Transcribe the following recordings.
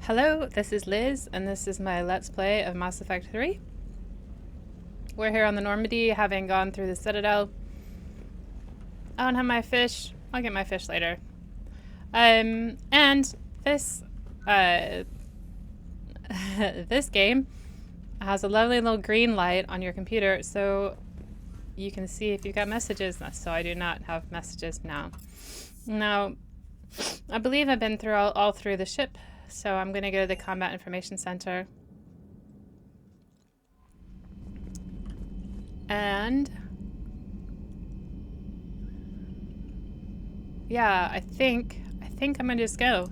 Hello, this is Liz, and this is my Let's Play of Mass Effect 3. We're here on the Normandy, having gone through the Citadel. I don't have my fish. I'll get my fish later. And this, this game has a lovely little green light on your computer, so you can see if you've got messages. So I do not have messages now. Now, I believe I've been through all through the ship. So I'm going to go to the Combat Information Center. And yeah, I think I'm going to just go.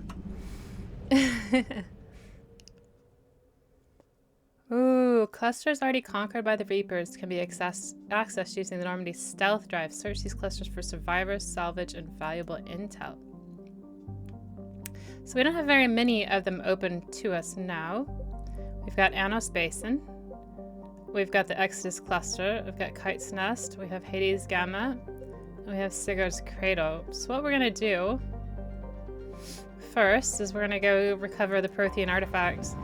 Ooh, clusters already conquered by the Reapers can be accessed using the Normandy stealth drive. Search these clusters for survivors, salvage, and valuable intel. So we don't have very many of them open to us now. We've got Anos Basin. We've got the Exodus Cluster. We've got Kite's Nest. We have Hades Gamma. And we have Sigurd's Cradle. So what we're going to do first is we're going to go recover the Prothean artifacts.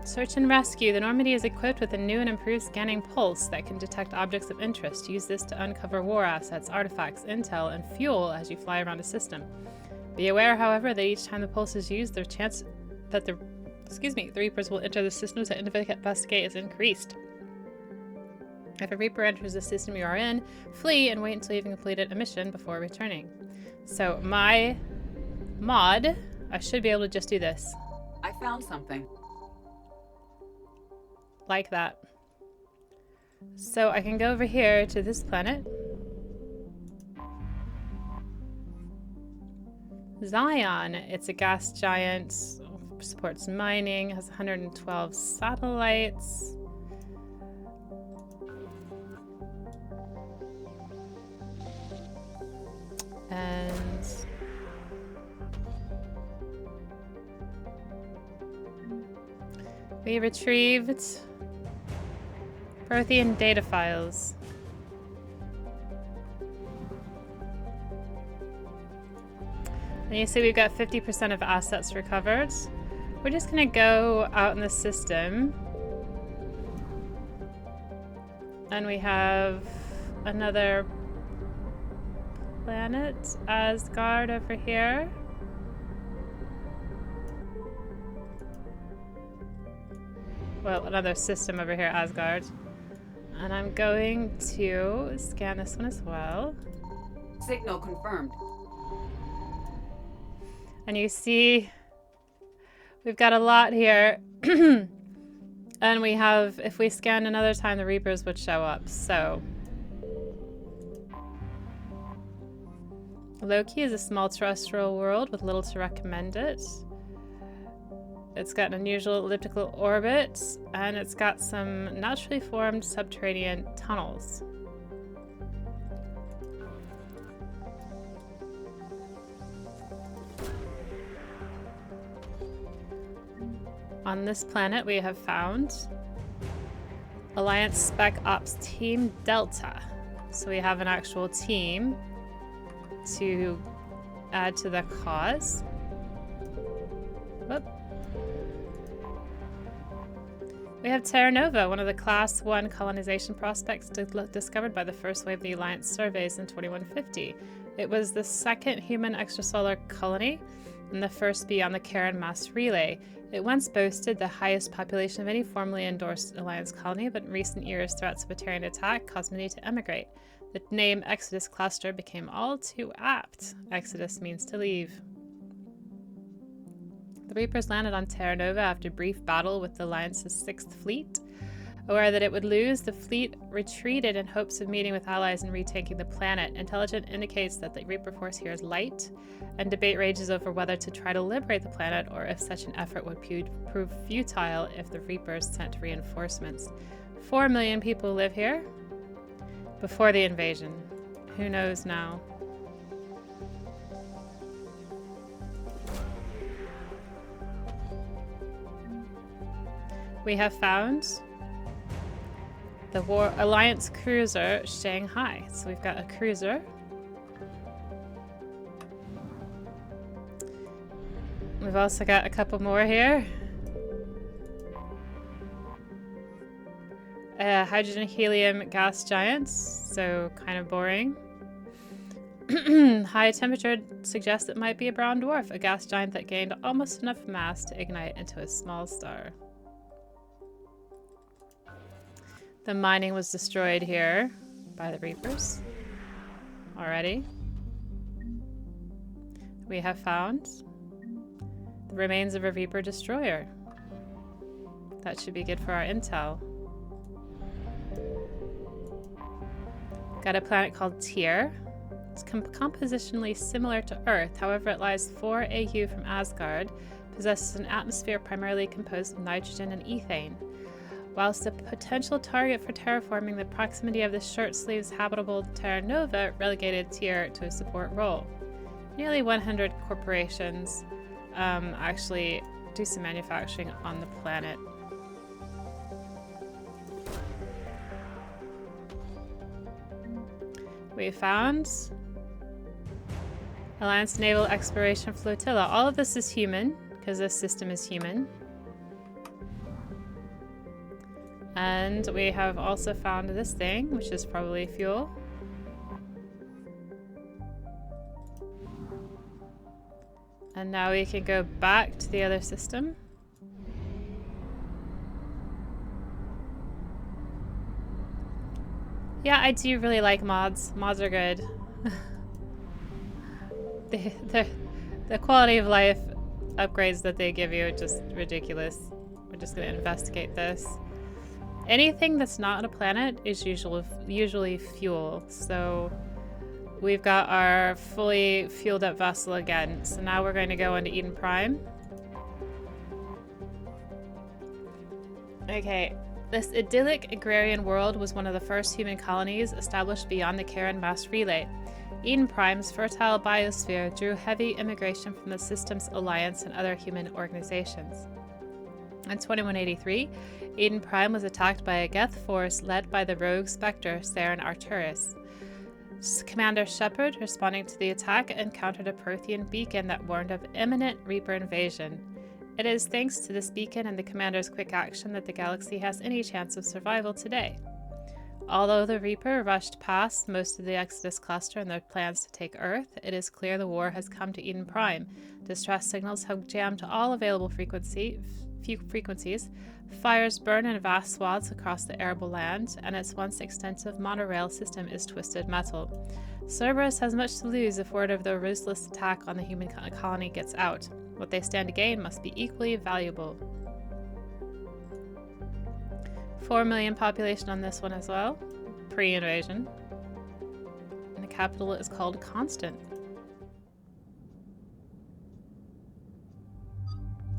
Search and rescue. The Normandy is equipped with a new and improved scanning pulse that can detect objects of interest. Use this to uncover war assets, artifacts, intel, and fuel as you fly around a system. Be aware, however, that each time the pulse is used, the chance that the Reapers will enter the system to investigate is increased. If a Reaper enters the system you are in, flee and wait until you've completed a mission before returning. So my mod, I should be able to just do this. I found something. Like that. So I can go over here to this planet. Zion. It's a gas giant, supports mining, has 112 satellites. And we retrieved Prothean data files. And you see we've got 50% of assets recovered. We're just gonna go out in the system. And we have another planet, Asgard, over here. Well, another system over here, Asgard. And I'm going to scan this one as well. Signal confirmed. And you see, we've got a lot here. And we have, if we scan another time, the Reapers would show up, so. Loki is a small terrestrial world with little to recommend it. It's got an unusual elliptical orbit, and it's got some naturally formed subterranean tunnels. On this planet, we have found Alliance Spec Ops Team Delta. So we have an actual team to add to the cause. Whoop. We have Terra Nova, one of the Class 1 colonization prospects discovered by the first wave of the Alliance surveys in 2150. It was the second human extrasolar colony and the first beyond the Karen mass relay. It once boasted the highest population of any formally endorsed Alliance colony, but in recent years, threats of a Terran attack caused many to emigrate. The name Exodus Cluster became all too apt. Exodus means to leave. The Reapers landed on Terra Nova after a brief battle with the Alliance's 6th Fleet. Aware that it would lose, the fleet retreated in hopes of meeting with allies and retaking the planet. Intelligence indicates that the Reaper force here is light, and debate rages over whether to try to liberate the planet or if such an effort would prove futile if the Reapers sent reinforcements. 4 million people live here before the invasion. Who knows now? We have found The War Alliance cruiser Shanghai. So we've got a cruiser. We've also got a couple more here. Hydrogen helium gas giants, so kind of boring. High temperature suggests it might be a brown dwarf, a gas giant that gained almost enough mass to ignite into a small star. The mining was destroyed here by the Reapers already. We have found the remains of a Reaper destroyer. That should be good for our intel. Got a planet called Tyr. It's compositionally similar to Earth, however it lies 4 AU from Asgard, possesses an atmosphere primarily composed of nitrogen and ethane. Whilst a potential target for terraforming, the proximity of the short-sleeves habitable Terra Nova relegated Tyr to a support role. Nearly 100 corporations actually do some manufacturing on the planet. We found Alliance Naval Exploration Flotilla. All of this is human, because this system is human. And we have also found this thing, which is probably fuel. And now we can go back to the other system. Yeah, I do really like mods. Mods are good. The quality of life upgrades that they give you are just ridiculous. We're just going to investigate this. Anything that's not on a planet is usually fuel. So we've got our fully fueled up vessel again. So now we're going to go into Eden Prime. Okay. This idyllic agrarian world was one of the first human colonies established beyond the Karen mass relay. Eden Prime's fertile biosphere drew heavy immigration from the system's alliance and other human organizations. In 2183, Eden Prime was attacked by a Geth force led by the rogue Spectre Saren Arturis. Commander Shepard, responding to the attack, encountered a Prothean beacon that warned of imminent Reaper invasion. It is thanks to this beacon and the Commander's quick action that the galaxy has any chance of survival today. Although the Reaper rushed past most of the Exodus cluster and their plans to take Earth, it is clear the war has come to Eden Prime. Distress signals have jammed all available frequencies, fires burn in vast swaths across the arable land, and its once extensive monorail system is twisted metal. Cerberus has much to lose if word of the ruthless attack on the human colony gets out. What they stand to gain must be equally valuable. 4 million population on this one as well, pre-invasion. And the capital is called Constant.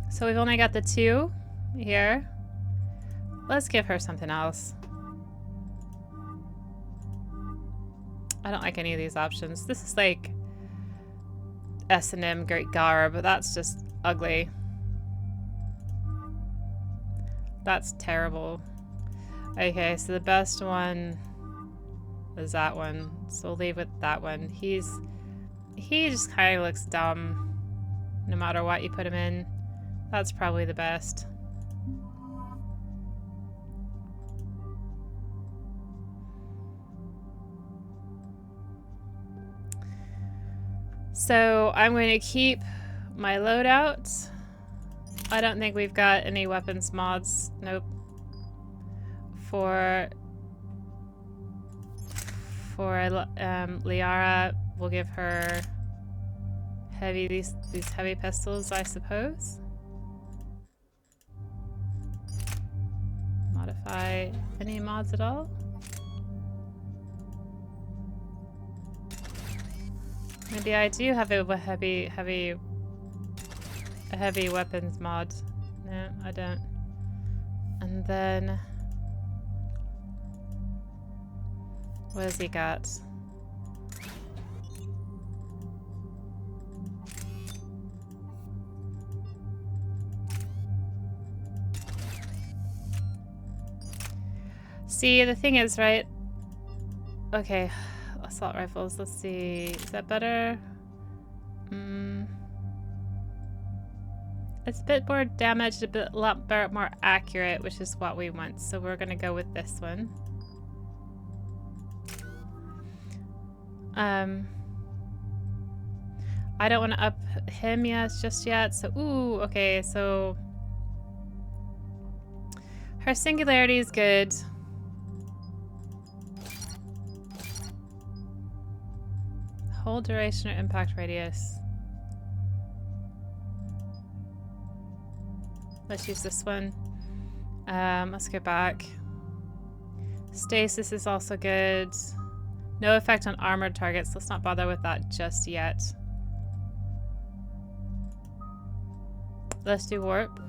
So we've only got the 2 here. Let's give her something else. I don't like any of these options. This is like S&M Great Gara, but that's just ugly. That's terrible. Okay, so the best one is that one. So we'll leave with that one. He just kind of looks dumb no matter what you put him in. That's probably the best. So I'm going to keep my loadout. I don't think we've got any weapons mods. Nope. For Liara, we'll give her these heavy pistols, I suppose. Modify any mods at all? Maybe I do have a heavy weapons mod. No, I don't. And then what has he got? See, the thing is, right? Okay, assault rifles. Let's see. Is that better? It's a bit more damaged, a lot more accurate, which is what we want. So we're gonna go with this one. I don't want to up him just yet. So, ooh, okay. So her singularity is good. Whole duration or impact radius. Let's use this one. Let's go back. Stasis is also good. No effect on armored targets. Let's not bother with that just yet. Let's do warp.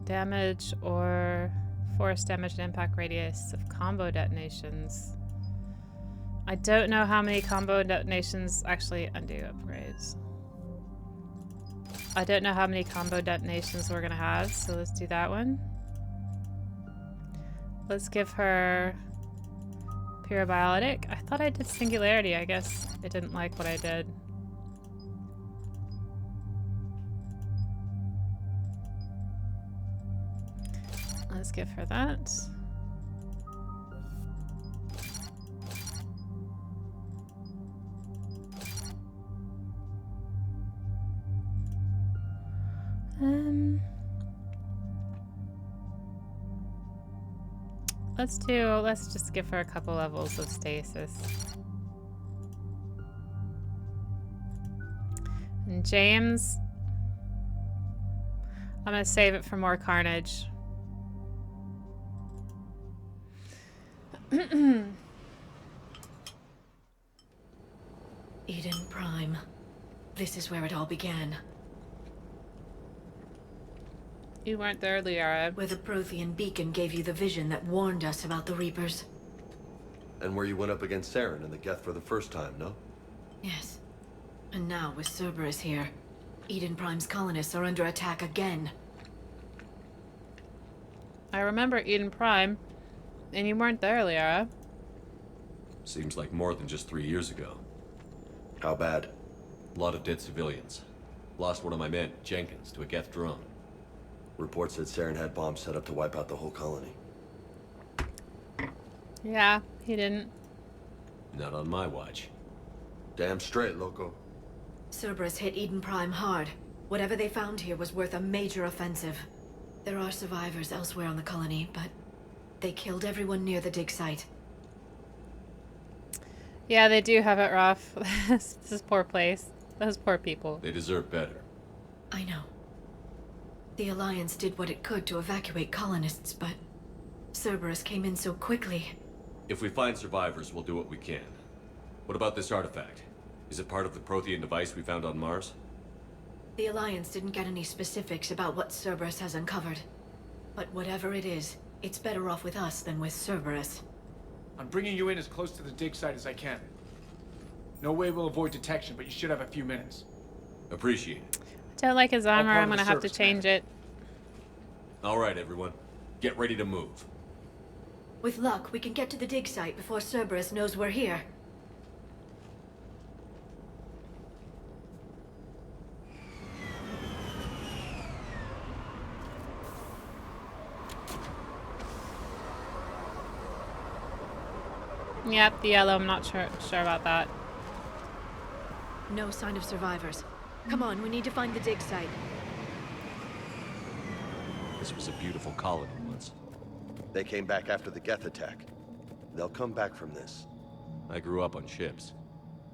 Damage or force damage and impact radius of combo detonations. I don't know how many combo detonations actually undo upgrades. I don't know how many combo detonations we're gonna have, so let's do that one. Let's give her Pyrobiotic. I thought I did Singularity. I guess it didn't like what I did. Let's give her that. Let's just give her a couple levels of stasis. And James, I'm gonna save it for more carnage. Eden Prime. This is where it all began. You weren't there, Liara. Where the Prothean beacon gave you the vision that warned us about the Reapers. And where you went up against Saren and the Geth for the first time, no? Yes. And now, with Cerberus here, Eden Prime's colonists are under attack again. I remember Eden Prime, and you weren't there, Liara. Seems like more than just 3 years ago. How bad? A lot of dead civilians. Lost one of my men, Jenkins, to a Geth drone. Reports said Saren had bombs set up to wipe out the whole colony. Yeah, he didn't. Not on my watch. Damn straight, loco. Cerberus hit Eden Prime hard. Whatever they found here was worth a major offensive. There are survivors elsewhere on the colony, but they killed everyone near the dig site. Yeah, they do have it rough. This is poor place. Those poor people. They deserve better. I know. The Alliance did what it could to evacuate colonists, but Cerberus came in so quickly. If we find survivors, we'll do what we can. What about this artifact? Is it part of the Prothean device we found on Mars? The Alliance didn't get any specifics about what Cerberus has uncovered. But whatever it is, it's better off with us than with Cerberus. I'm bringing you in as close to the dig site as I can. No way we'll avoid detection, but you should have a few minutes. Appreciate it. Don't like his armor. part I'm of the gonna have to service, change it. All right, everyone. Get ready to move. With luck, we can get to the dig site before Cerberus knows we're here. Yep, the yellow. I'm not sure about that. No sign of survivors. Come on, we need to find the dig site. This was a beautiful colony once. They came back after the Geth attack. They'll come back from this. I grew up on ships.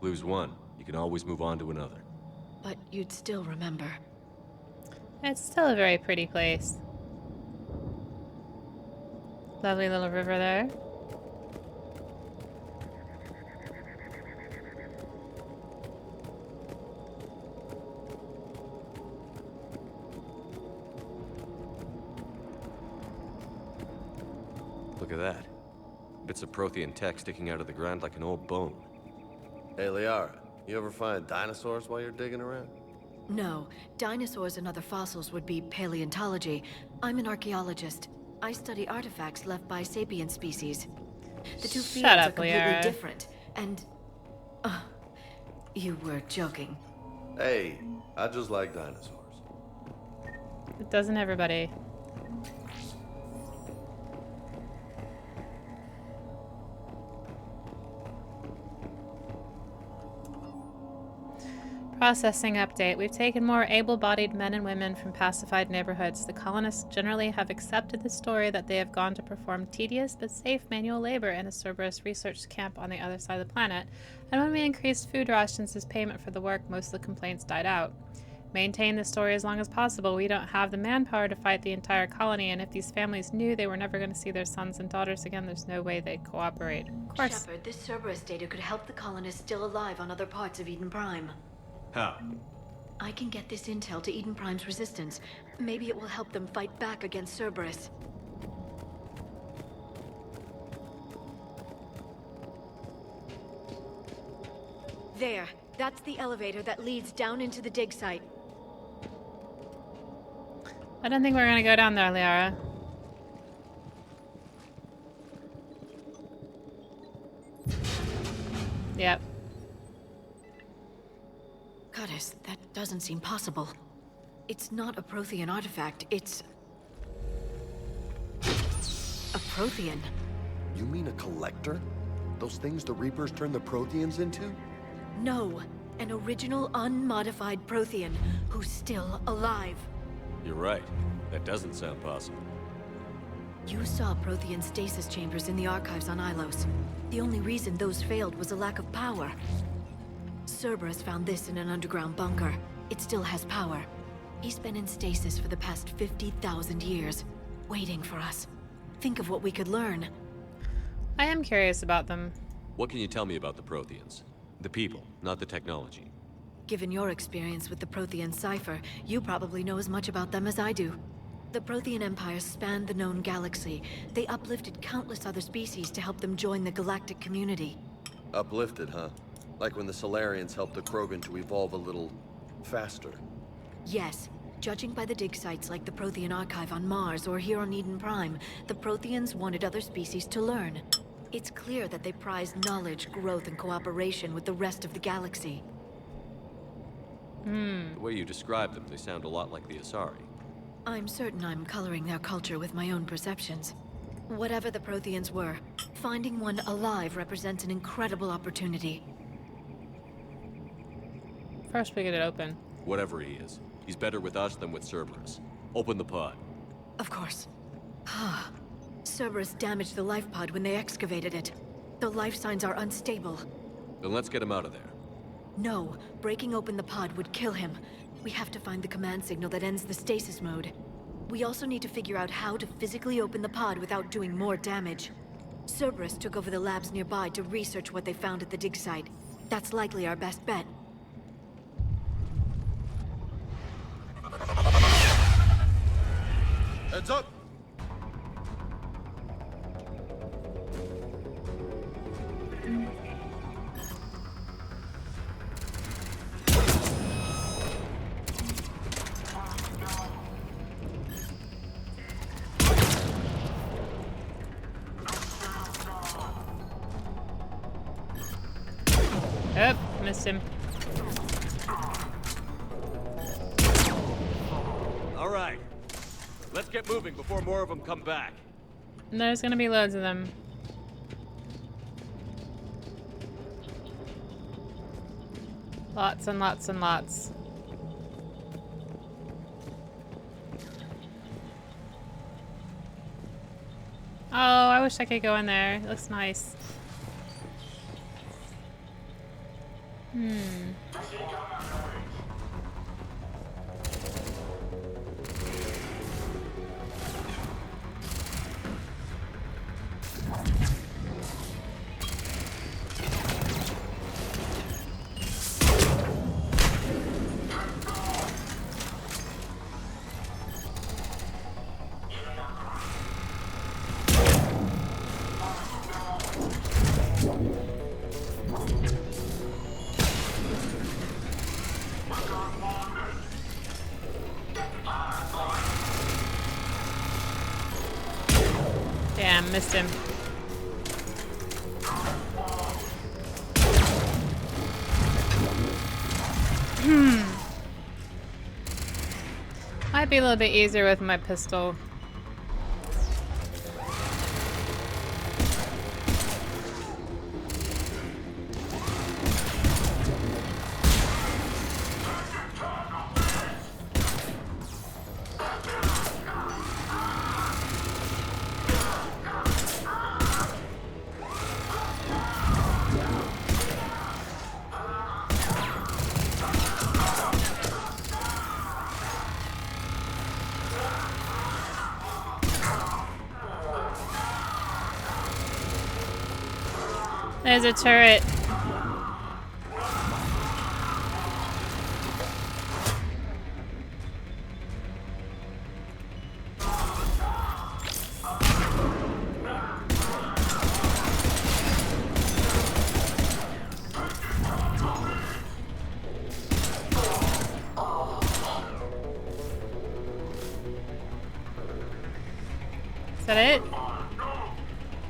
Lose one, you can always move on to another. But you'd still remember. It's still a very pretty place. Lovely little river there. Look at that. Bits of Prothean tech sticking out of the ground like an old bone. Hey, Liara, you ever find dinosaurs while you're digging around? No, dinosaurs and other fossils would be paleontology. I'm an archaeologist. I study artifacts left by sapient species. The two fields are completely Liara. different, and... you were joking. Hey, I just like dinosaurs. Doesn't everybody? Processing update. We've taken more able-bodied men and women from pacified neighborhoods. The colonists generally have accepted the story that they have gone to perform tedious but safe manual labor in a Cerberus research camp on the other side of the planet, and when we increased food rations as payment for the work, most of the complaints died out. Maintain the story as long as possible. We don't have the manpower to fight the entire colony, and if these families knew they were never going to see their sons and daughters again, there's no way they'd cooperate. Of course. Shepard, this Cerberus data could help the colonists still alive on other parts of Eden Prime. How? I can get this intel to Eden Prime's resistance. Maybe it will help them fight back against Cerberus. There. That's the elevator that leads down into the dig site. I don't think we're going to go down there, Liara. Yep. Goddess, that doesn't seem possible. It's not a Prothean artifact, it's... a Prothean. You mean a collector? Those things the Reapers turn the Protheans into? No, an original unmodified Prothean who's still alive. You're right. That doesn't sound possible. You saw Prothean stasis chambers in the archives on Ilos. The only reason those failed was a lack of power. Cerberus found this in an underground bunker. It still has power. He's been in stasis for the past 50,000 years, waiting for us. Think of what we could learn. I am curious about them. What can you tell me about the Protheans? The people, not the technology. Given your experience with the Prothean cipher, you probably know as much about them as I do. The Prothean Empire spanned the known galaxy. They uplifted countless other species to help them join the galactic community. Uplifted, huh? Like when the Solarians helped the Krogan to evolve a little... faster. Yes. Judging by the dig sites like the Prothean Archive on Mars or here on Eden Prime, the Protheans wanted other species to learn. It's clear that they prize knowledge, growth, and cooperation with the rest of the galaxy. The way you describe them, they sound a lot like the Asari. I'm certain I'm coloring their culture with my own perceptions. Whatever the Protheans were, finding one alive represents an incredible opportunity. First we get it open. Whatever he is, he's better with us than with Cerberus. Open the pod. Of course. Cerberus damaged the life pod when they excavated it. The life signs are unstable. Then let's get him out of there. No, breaking open the pod would kill him. We have to find the command signal that ends the stasis mode. We also need to figure out how to physically open the pod without doing more damage. Cerberus took over the labs nearby to research what they found at the dig site. That's likely our best bet. Heads up! Oh, missed him. All right. Let's get moving before more of them come back. There's gonna be loads of them. Lots and lots and lots. Oh, I wish I could go in there. It looks nice. Damn, missed him. Might be a little bit easier with my pistol. There's a turret. Is that it?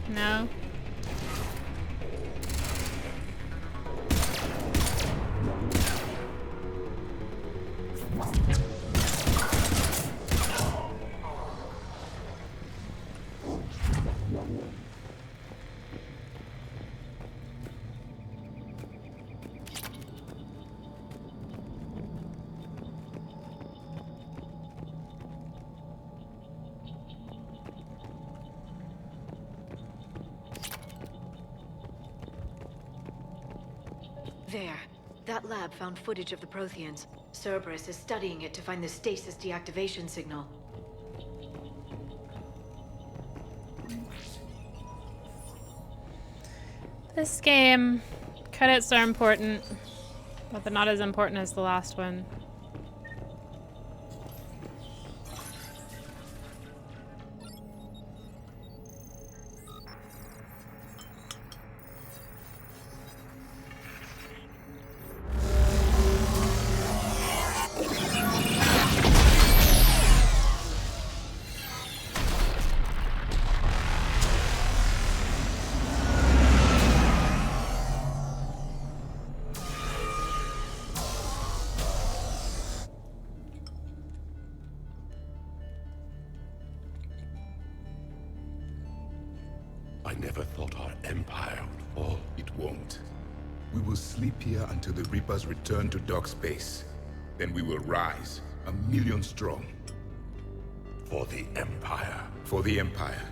No. There. That lab found footage of the Protheans. Cerberus is studying it to find the stasis deactivation signal. This game, credits are important, but they're not as important as the last one. I never thought our empire would fall. It won't. We will sleep here until the Reapers return to dark space. Then we will rise, 1,000,000 strong. For the empire. For the Empire.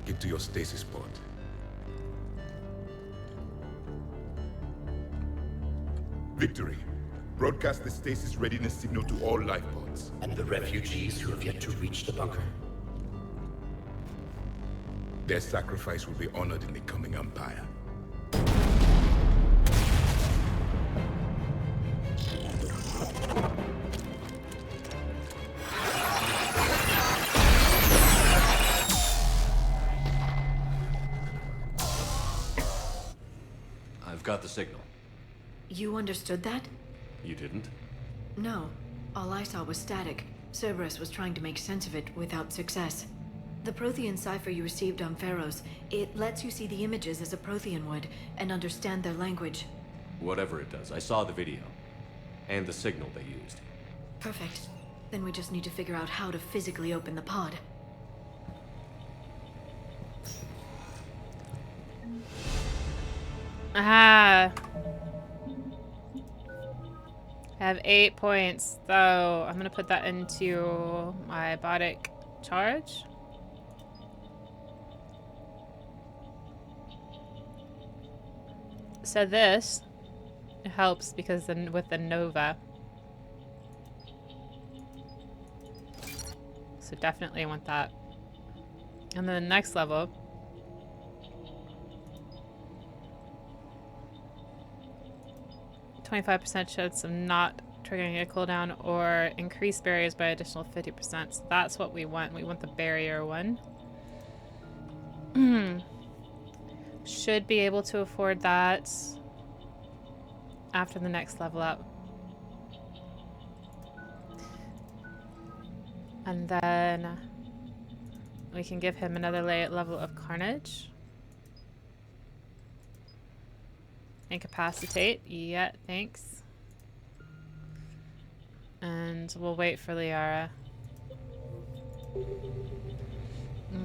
Get to your stasis pod. Victory. Broadcast the stasis readiness signal to all life pods. And the refugees who have yet to reach the bunker. Their sacrifice will be honored in the coming Empire. I've got the signal. You understood that? You didn't? No. All I saw was static. Cerberus was trying to make sense of it without success. The Prothean cipher you received on Pharaohs, it lets you see the images as a Prothean would, and understand their language. Whatever it does, I saw the video. And the signal they used. Perfect. Then we just need to figure out how to physically open the pod. Aha! I have 8 points, so I'm gonna put that into my biotic charge. So this helps because then with the Nova. So definitely want that. And then the next level. %25 chance of not triggering a cooldown or increase barriers by additional 50%. So that's what we want. We want the barrier one. Should be able to afford that after the next level up. And then We can give him another level of carnage. Incapacitate. Yeah, thanks. And we'll wait for Liara.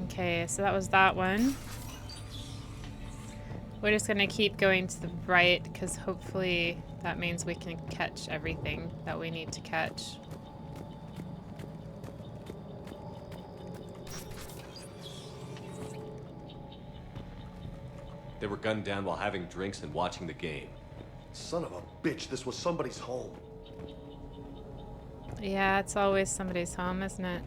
Okay, so that was that one. We're just gonna keep going to the right because hopefully that means we can catch everything that we need to catch. They were gunned down while having drinks and watching the game. Son of a bitch, this was somebody's home. Yeah, it's always somebody's home, isn't it?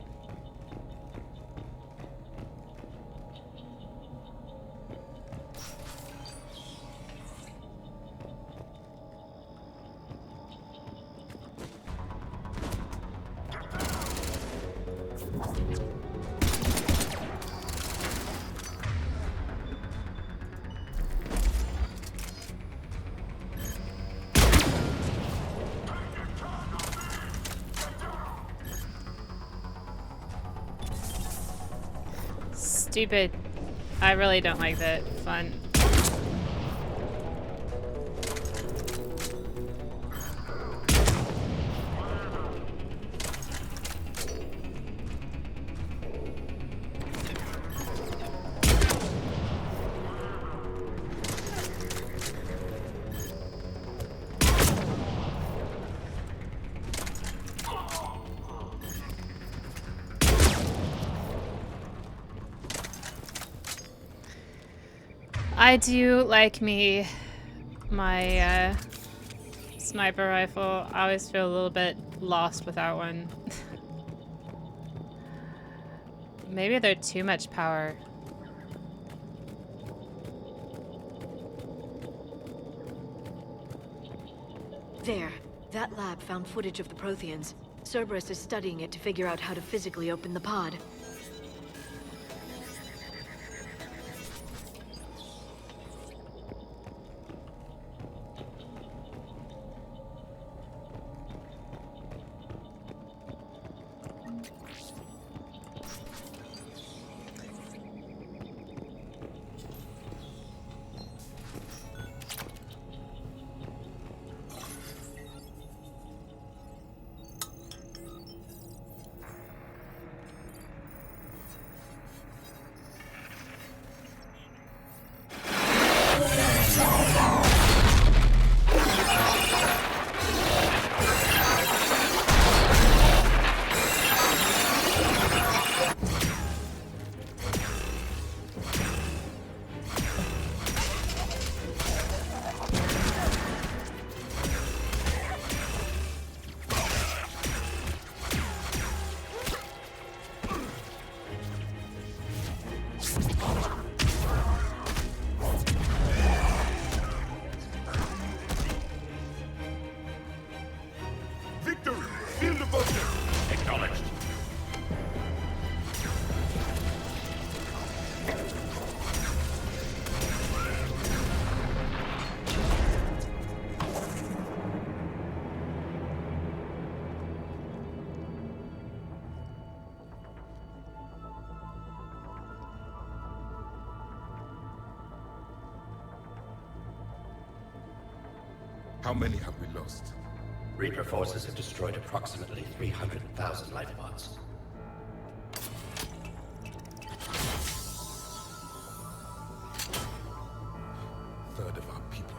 Stupid. I really don't like that. Fun. I do like me my sniper rifle. I always feel a little bit lost without one. Maybe they're too much power. There. That lab found footage of the Protheans. Cerberus is studying it to figure out how to physically open the pod. How many have we lost? Reaper forces have destroyed approximately 300,000 life pods. Third of our people.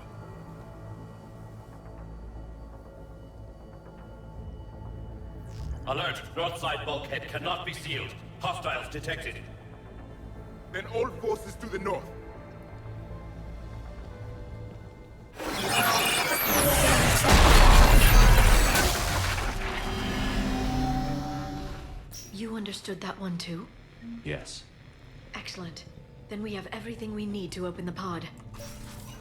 Alert! North side bulkhead cannot be sealed. Hostiles detected. Then all forces to the north. You understood that one too? Yes. Excellent. Then we have everything we need to open the pod.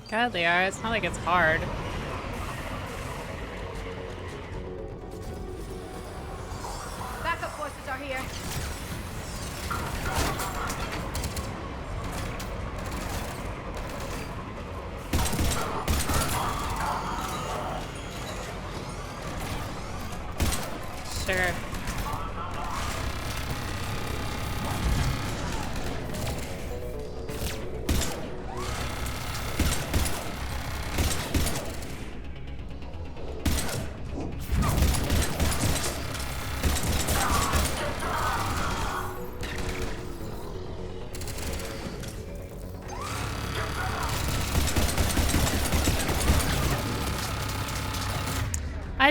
God, they are. It's not like it's hard. Backup forces are here. Sure.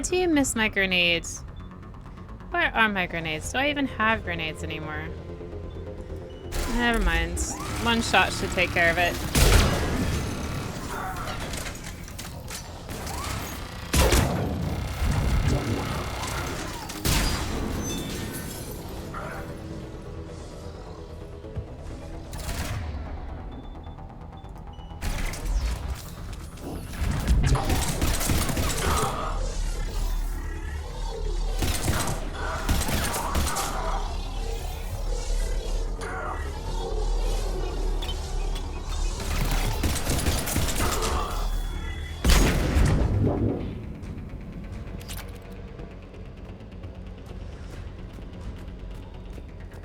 Why do you miss my grenades? Where are my grenades? Do I even have grenades anymore? Never mind. One shot should take care of it.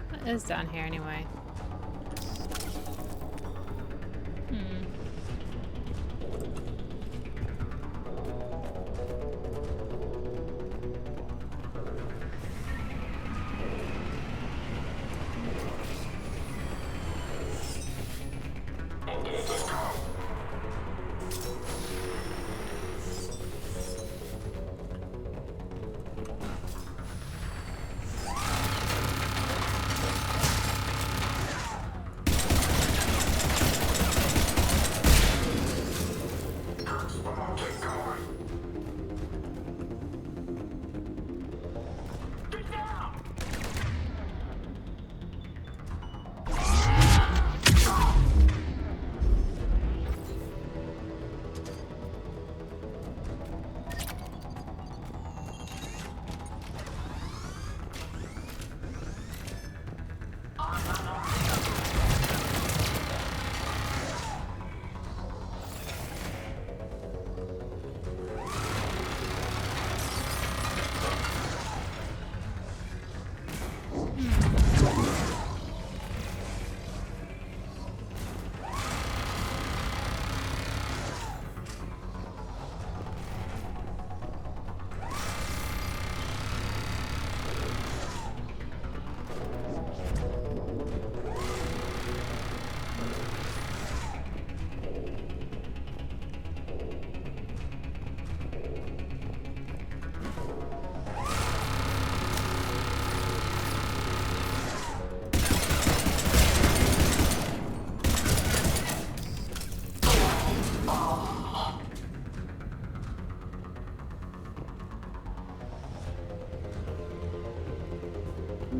What is down here anyway?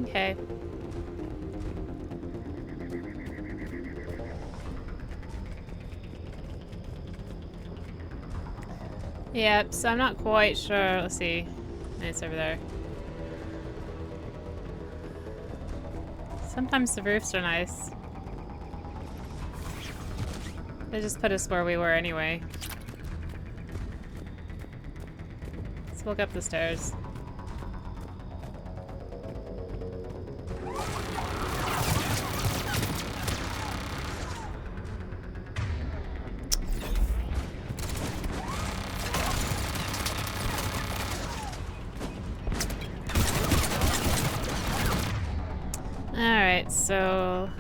Okay. Yep, so I'm not quite sure. Let's see. It's over there. Sometimes the roofs are nice. They just put us where we were anyway. Let's walk up the stairs. Alright, so...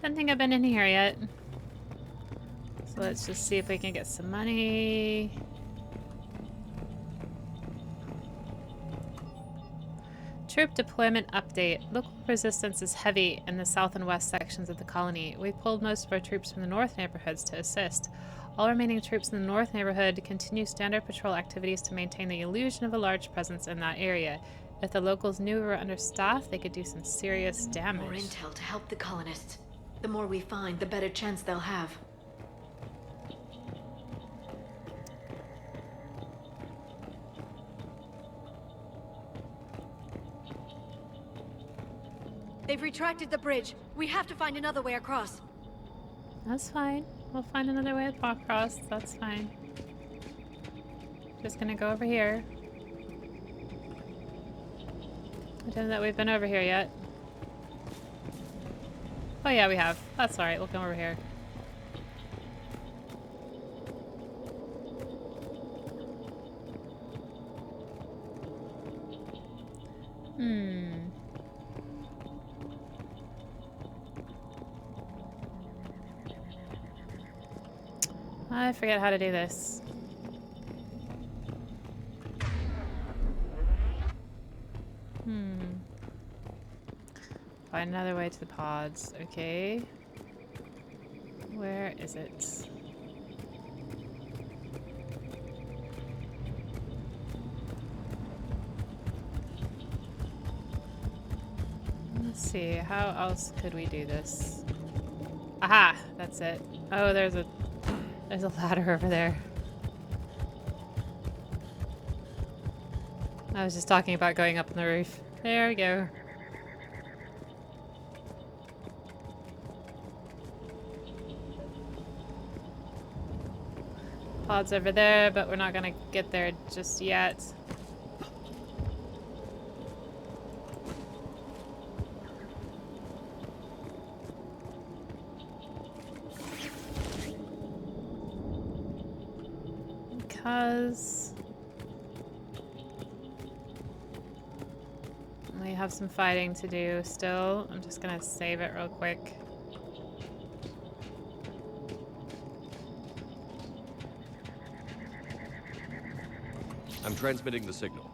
Don't think I've been in here yet. So let's just see if we can get some money. Troop deployment update. Local resistance is heavy in the south and west sections of the colony. We pulled most of our troops from the north neighborhoods to assist. All remaining troops in the north neighborhood continue standard patrol activities to maintain the illusion of a large presence in that area. If the locals knew we were understaffed, they could do some serious More damage. intel to help the colonists. The more we find, the better chance they'll have. They've retracted the bridge. We have to find another way across. That's fine. We'll find another way across. That's fine. Just gonna go over here. I don't know that we've been over here yet. Oh yeah, we have. That's alright. We'll come over here. I forget how to do this. Find another way to the pods. Okay. Where is it? Let's see. How else could we do this? Aha! That's it. Oh, there's a ladder over there. I was just talking about going up on the roof. There we go. Pod's over there, but we're not gonna get there just yet. Because we have some fighting to do still. I'm just gonna save it real quick. I'm transmitting the signal.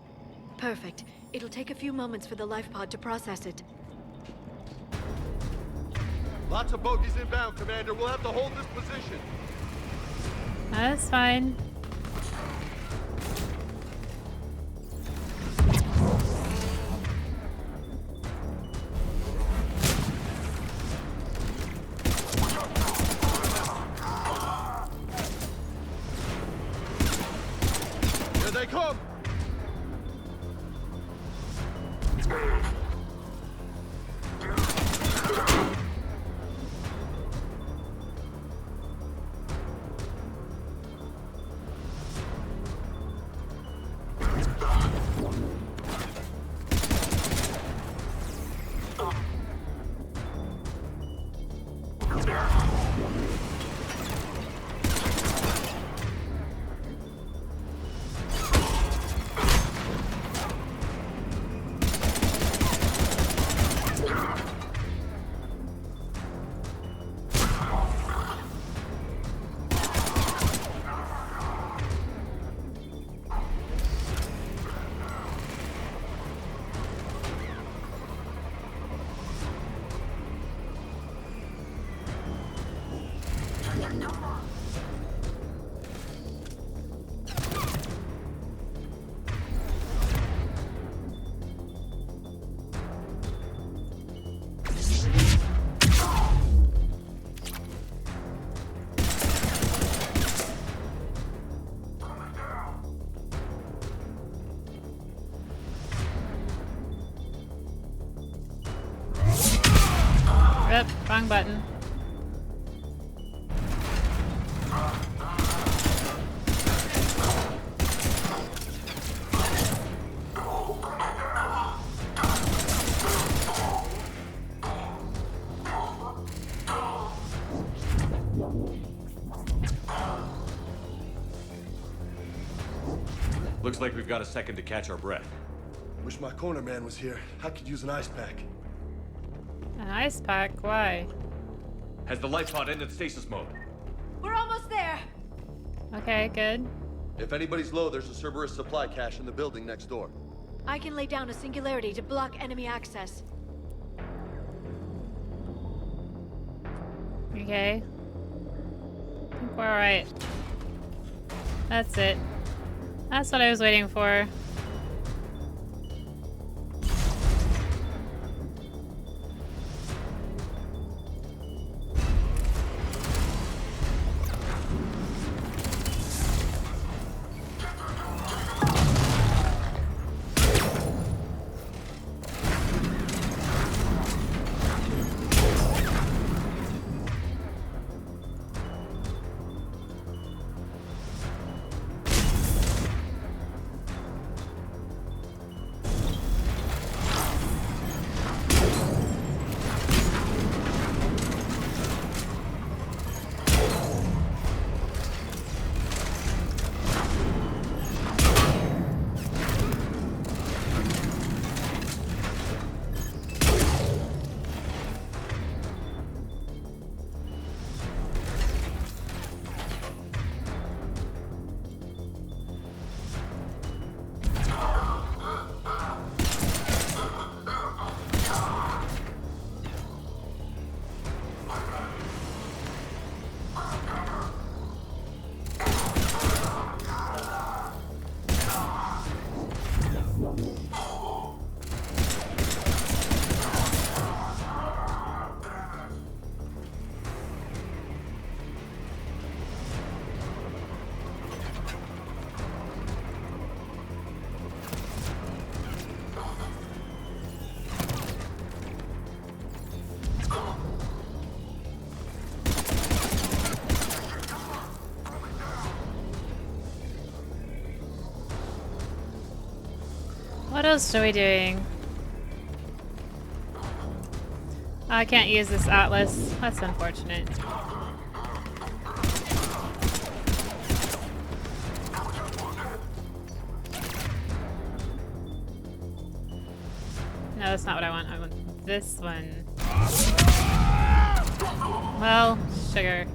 Perfect. It'll take a few moments for the life pod to process it. Lots of bogies inbound, Commander. We'll have to hold this position. That's fine. Here they come! Yep, wrong button. Looks like we've got a second to catch our breath. Wish my corner man was here. I could use an ice pack. An ice pack? Why? Has the life pod ended stasis mode? We're almost there! Okay, good. If anybody's low, there's a Cerberus supply cache in the building next door. I can lay down a singularity to block enemy access. Okay. I think we're alright. That's it. That's what I was waiting for. What else are we doing? I can't use this atlas. That's unfortunate. No, that's not what I want. I want this one. Well, sugar.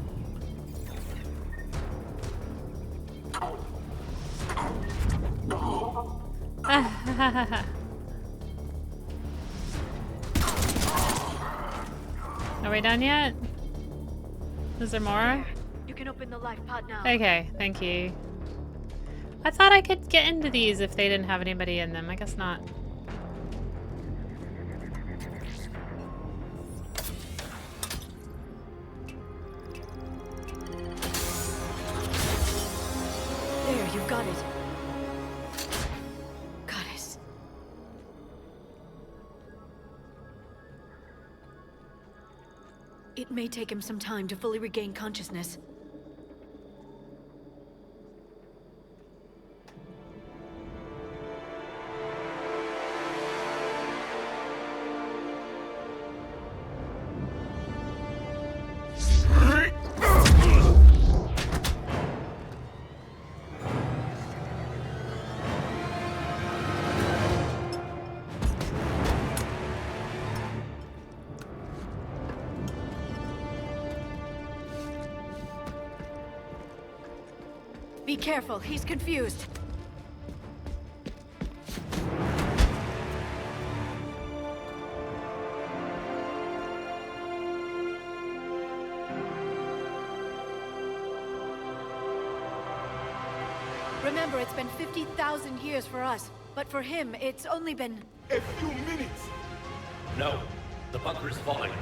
Are we done yet? Is there more? You can open the life pod now. Okay, thank you. I thought I could get into these if they didn't have anybody in them. I guess not. There, you've got it. Goddess. It may take him some time to fully regain consciousness. Be careful, he's confused. Remember, it's been 50,000 years for us, but for him, it's only been... A few minutes! No. The bunker is falling.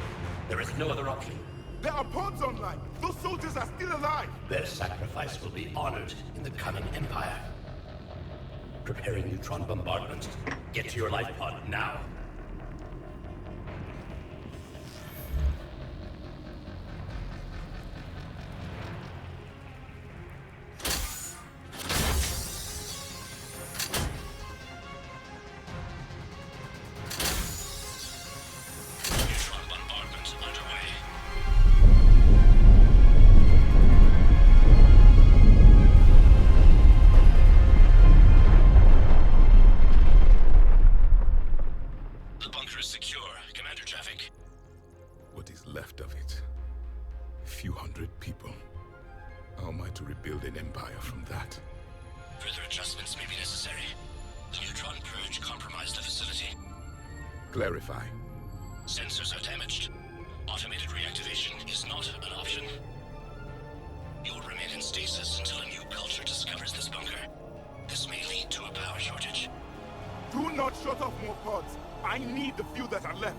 There is no other option. There are pods online! Those soldiers are still alive! Their sacrifice will be honored in the coming Empire. Preparing neutron bombardment. Get to your life pod now. Clarify. Sensors are damaged. Automated reactivation is not an option. You'll remain in stasis until a new culture discovers this bunker. This may lead to a power shortage. Do not shut off more pods. I need the few that are left.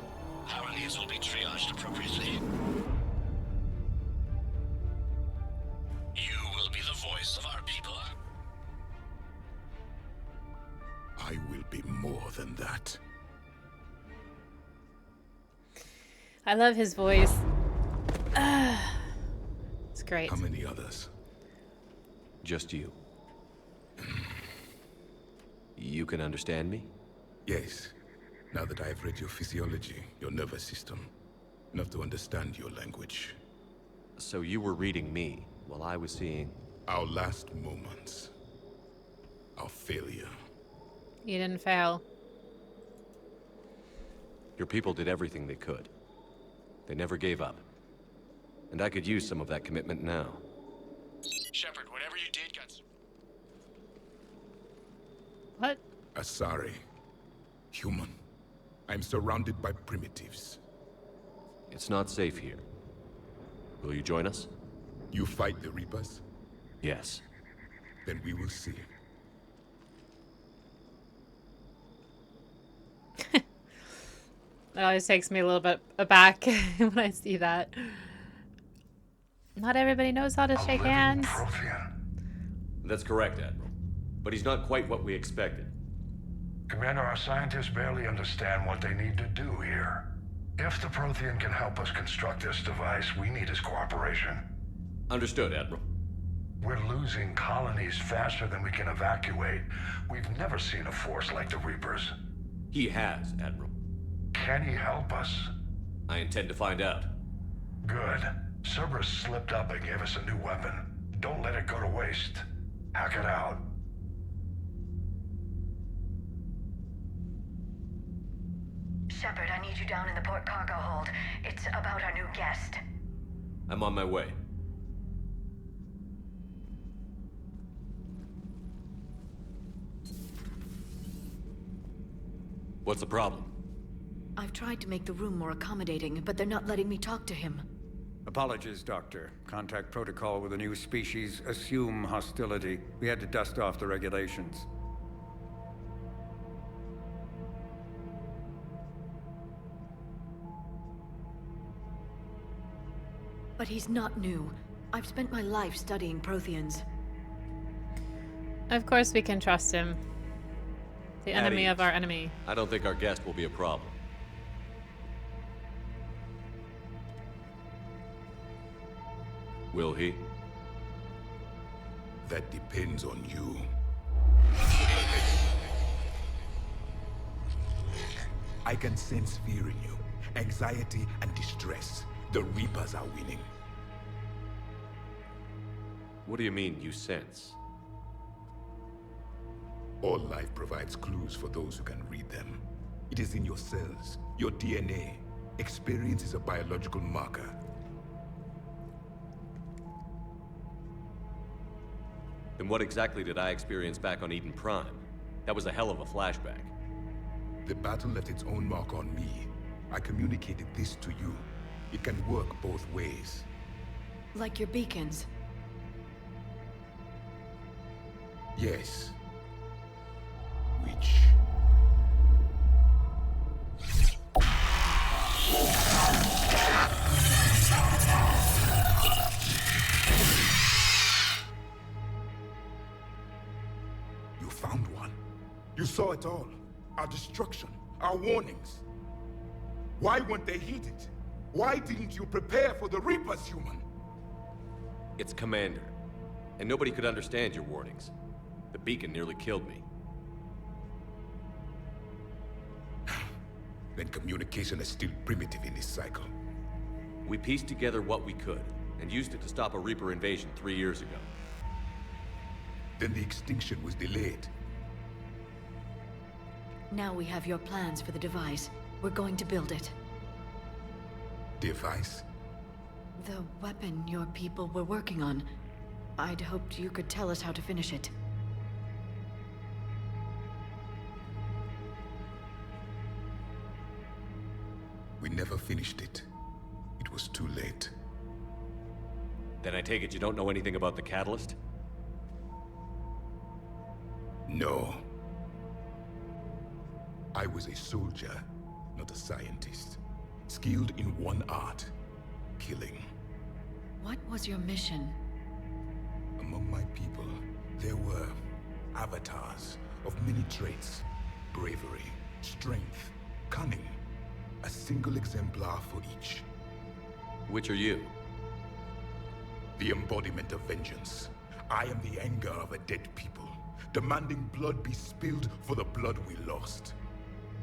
Power needs will be triaged appropriately. You will be the voice of our people. I will be more than that. I love his voice. It's great. How many others? Just you. You can understand me? Yes. Now that I have read your physiology, your nervous system, enough to understand your language. So you were reading me while I was seeing... Our last moments. Our failure. You didn't fail. Your people did everything they could. They never gave up. And I could use some of that commitment now. Shepard, whatever you did got... What? Asari. Human. I'm surrounded by primitives. It's not safe here. Will you join us? You fight the Reapers? Yes. Then we will see. It always takes me a little bit aback when I see that. Not everybody knows how to shake hands. That's correct, Admiral. But he's not quite what we expected. Commander, our scientists barely understand what they need to do here. If the Prothean can help us construct this device, we need his cooperation. Understood, Admiral. We're losing colonies faster than we can evacuate. We've never seen a force like the Reapers. He has, Admiral. Can he help us? I intend to find out. Good. Cerberus slipped up and gave us a new weapon. Don't let it go to waste. Hack it out. Shepard, I need you down in the port cargo hold. It's about our new guest. I'm on my way. What's the problem? I've tried to make the room more accommodating, but they're not letting me talk to him. Apologies, Doctor. Contact protocol with a new species. Assume hostility. We had to dust off the regulations. But he's not new. I've spent my life studying Protheans. Of course we can trust him. The enemy At of our enemy. I don't think our guest will be a problem. Will he? That depends on you. I can sense fear in you, anxiety and distress. The Reapers are winning. What do you mean, you sense? All life provides clues for those who can read them. It is in your cells, your DNA. Experience is a biological marker. Then what exactly did I experience back on Eden Prime? That was a hell of a flashback. The battle left its own mark on me. I communicated this to you. It can work both ways. Like your beacons. Yes. Which... You found one. You saw it all. Our destruction, our warnings. Why weren't they heeded? Why didn't you prepare for the Reapers, human? It's Commander. And nobody could understand your warnings. The beacon nearly killed me. Then communication is still primitive in this cycle. We pieced together what we could, and used it to stop a Reaper invasion 3 years ago. Then the extinction was delayed. Now we have your plans for the device. We're going to build it. Device? The weapon your people were working on. I'd hoped you could tell us how to finish it. We never finished it. It was too late. Then I take it you don't know anything about the catalyst? No. I was a soldier, not a scientist. Skilled in one art, killing. What was your mission? Among my people, there were avatars of many traits. Bravery, strength, cunning. A single exemplar for each. Which are you? The embodiment of vengeance. I am the anger of a dead people, demanding blood be spilled for the blood we lost.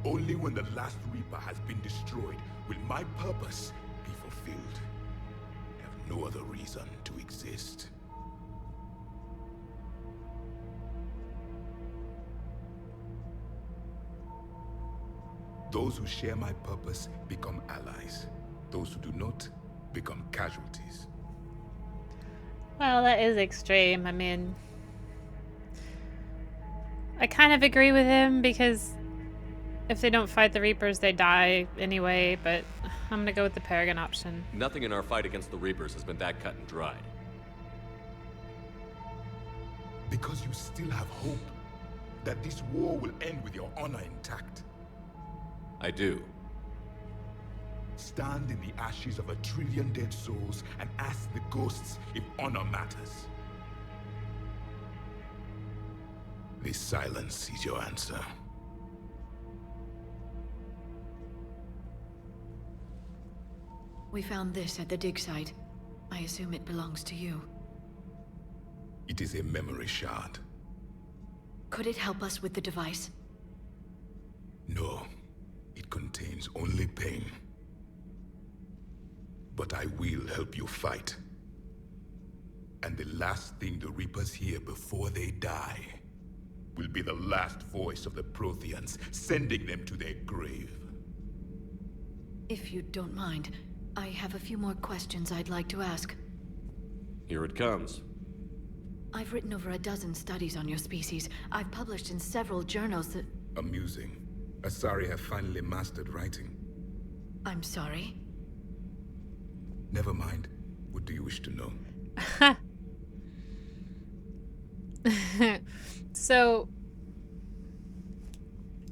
Only when the last Reaper has been destroyed will my purpose be fulfilled. I have no other reason to exist. Those who share my purpose become allies. Those who do not become casualties. Well, that is extreme. I mean, I kind of agree with him because if they don't fight the Reapers, they die anyway, but I'm gonna go with the Paragon option. Nothing in our fight against the Reapers has been that cut and dried. Because you still have hope that this war will end with your honor intact. I do. Stand in the ashes of 1 trillion dead souls and ask the ghosts if honor matters. This silence is your answer. We found this at the dig site. I assume it belongs to you. It is a memory shard. Could it help us with the device? No, it contains only pain. But I will help you fight. And the last thing the Reapers hear before they die will be the last voice of the Protheans, sending them to their grave. If you don't mind, I have a few more questions I'd like to ask. Here it comes. I've written over a dozen studies on your species. I've published in several journals that... Amusing. Asari have finally mastered writing. I'm sorry? Never mind. What do you wish to know? So,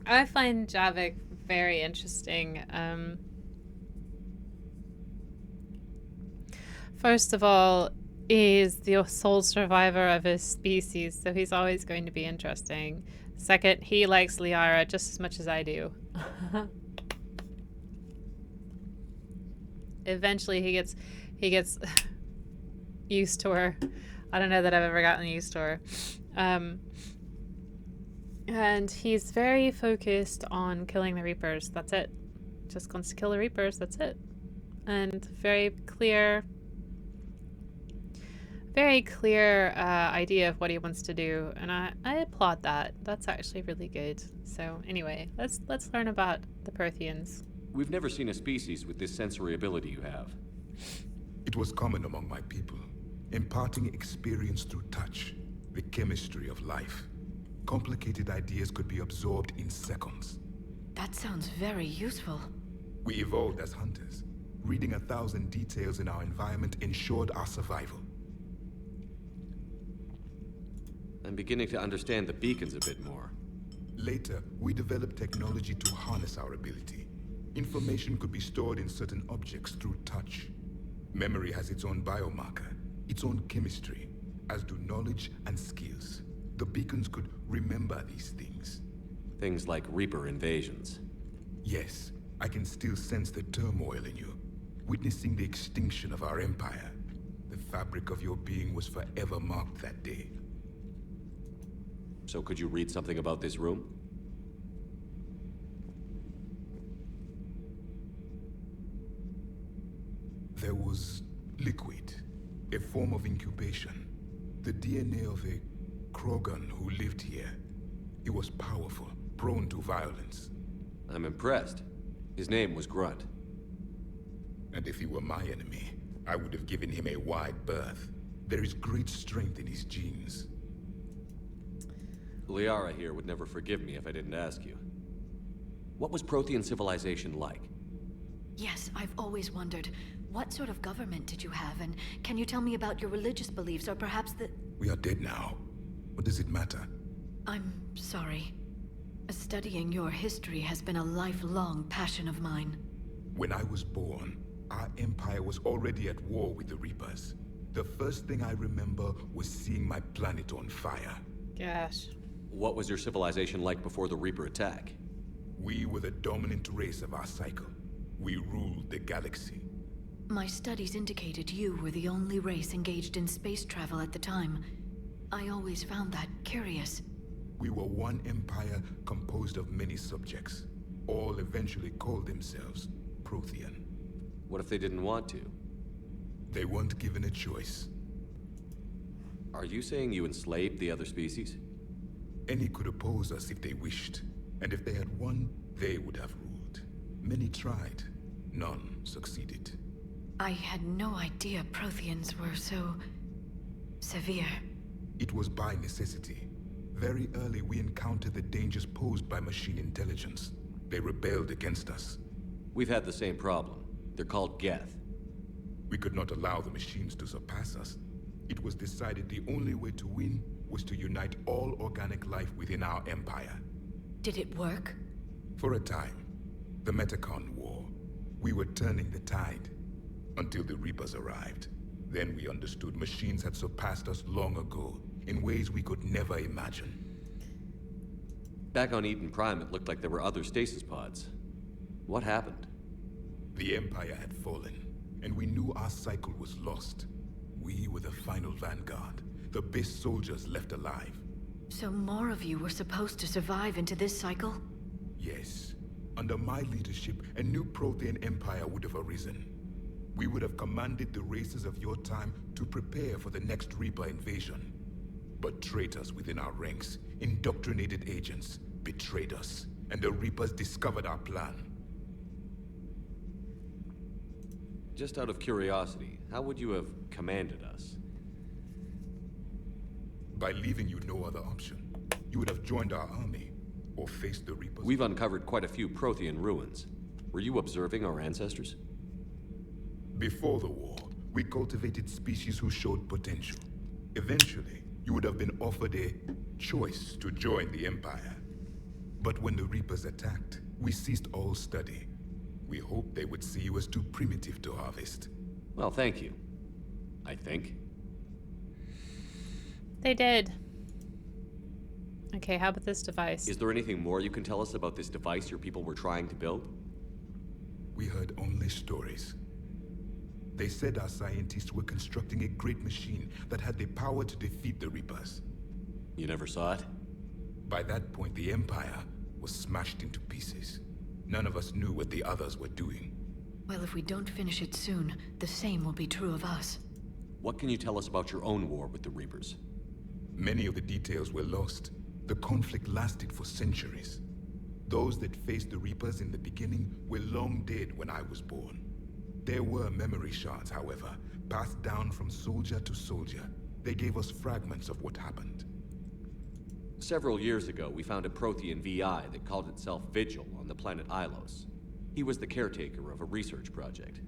I find Javik very interesting. First of all, he's the sole survivor of his species, so he's always going to be interesting. Second, he likes Liara just as much as I do. Eventually, he gets used to her. I don't know that I've ever gotten used to her. And he's very focused on killing the Reapers. That's it. Just wants to kill the Reapers. That's it. And very clear idea of what he wants to do, and I applaud that. That's actually really good. So anyway, let's learn about the Protheans. We've never seen a species with this sensory ability you have. It was common among my people, imparting experience through touch, the chemistry of life. Complicated ideas could be absorbed in seconds. That sounds very useful. We evolved as hunters. Reading 1,000 details in our environment ensured our survival. I'm beginning to understand the beacons a bit more. Later, we developed technology to harness our ability. Information could be stored in certain objects through touch. Memory has its own biomarker, its own chemistry, as do knowledge and skills. The beacons could remember these things. Things like Reaper invasions. Yes, I can still sense the turmoil in you, witnessing the extinction of our empire. The fabric of your being was forever marked that day. So could you read something about this room? There was liquid, a form of incubation. The DNA of a Krogan who lived here. He was powerful, prone to violence. I'm impressed. His name was Grunt. And if he were my enemy, I would have given him a wide berth. There is great strength in his genes. Liara here would never forgive me if I didn't ask you. What was Prothean civilization like? Yes, I've always wondered. What sort of government did you have, and can you tell me about your religious beliefs, or perhaps the... We are dead now. What does it matter? I'm sorry. Studying your history has been a lifelong passion of mine. When I was born, our empire was already at war with the Reapers. The first thing I remember was seeing my planet on fire. Gosh. What was your civilization like before the Reaper attack? We were the dominant race of our cycle. We ruled the galaxy. My studies indicated you were the only race engaged in space travel at the time. I always found that curious. We were one empire composed of many subjects. All eventually called themselves Prothean. What if they didn't want to? They weren't given a choice. Are you saying you enslaved the other species? Any could oppose us if they wished. And if they had won, they would have ruled. Many tried. None succeeded. I had no idea Protheans were so... severe. It was by necessity. Very early we encountered the dangers posed by machine intelligence. They rebelled against us. We've had the same problem. They're called Geth. We could not allow the machines to surpass us. It was decided the only way to win was to unite all organic life within our empire. Did it work? For a time. The Metacon War. We were turning the tide. Until the Reapers arrived. Then we understood machines had surpassed us long ago, in ways we could never imagine. Back on Eden Prime, it looked like there were other stasis pods. What happened? The Empire had fallen, and we knew our cycle was lost. We were the final vanguard, the best soldiers left alive. So more of you were supposed to survive into this cycle? Yes. Under my leadership, a new Prothean empire would have arisen. We would have commanded the races of your time to prepare for the next Reaper invasion. But traitors within our ranks, indoctrinated agents, betrayed us, and the Reapers discovered our plan. Just out of curiosity, how would you have commanded us? By leaving you no other option. You would have joined our army, or faced the Reapers. We've uncovered quite a few Prothean ruins. Were you observing our ancestors? Before the war, we cultivated species who showed potential. Eventually, you would have been offered a choice to join the Empire. But when the Reapers attacked, we ceased all study. We hoped they would see you as too primitive to harvest. Well, thank you. I think. They did. Okay, how about this device? Is there anything more you can tell us about this device your people were trying to build? We heard only stories. They said our scientists were constructing a great machine that had the power to defeat the Reapers. You never saw it? By that point, the Empire was smashed into pieces. None of us knew what the others were doing. Well, if we don't finish it soon, the same will be true of us. What can you tell us about your own war with the Reapers? Many of the details were lost. The conflict lasted for centuries. Those that faced the Reapers in the beginning were long dead when I was born. There were memory shards, however, passed down from soldier to soldier. They gave us fragments of what happened. Several years ago, we found a Prothean VI that called itself Vigil on the planet Ilos. He was the caretaker of a research project.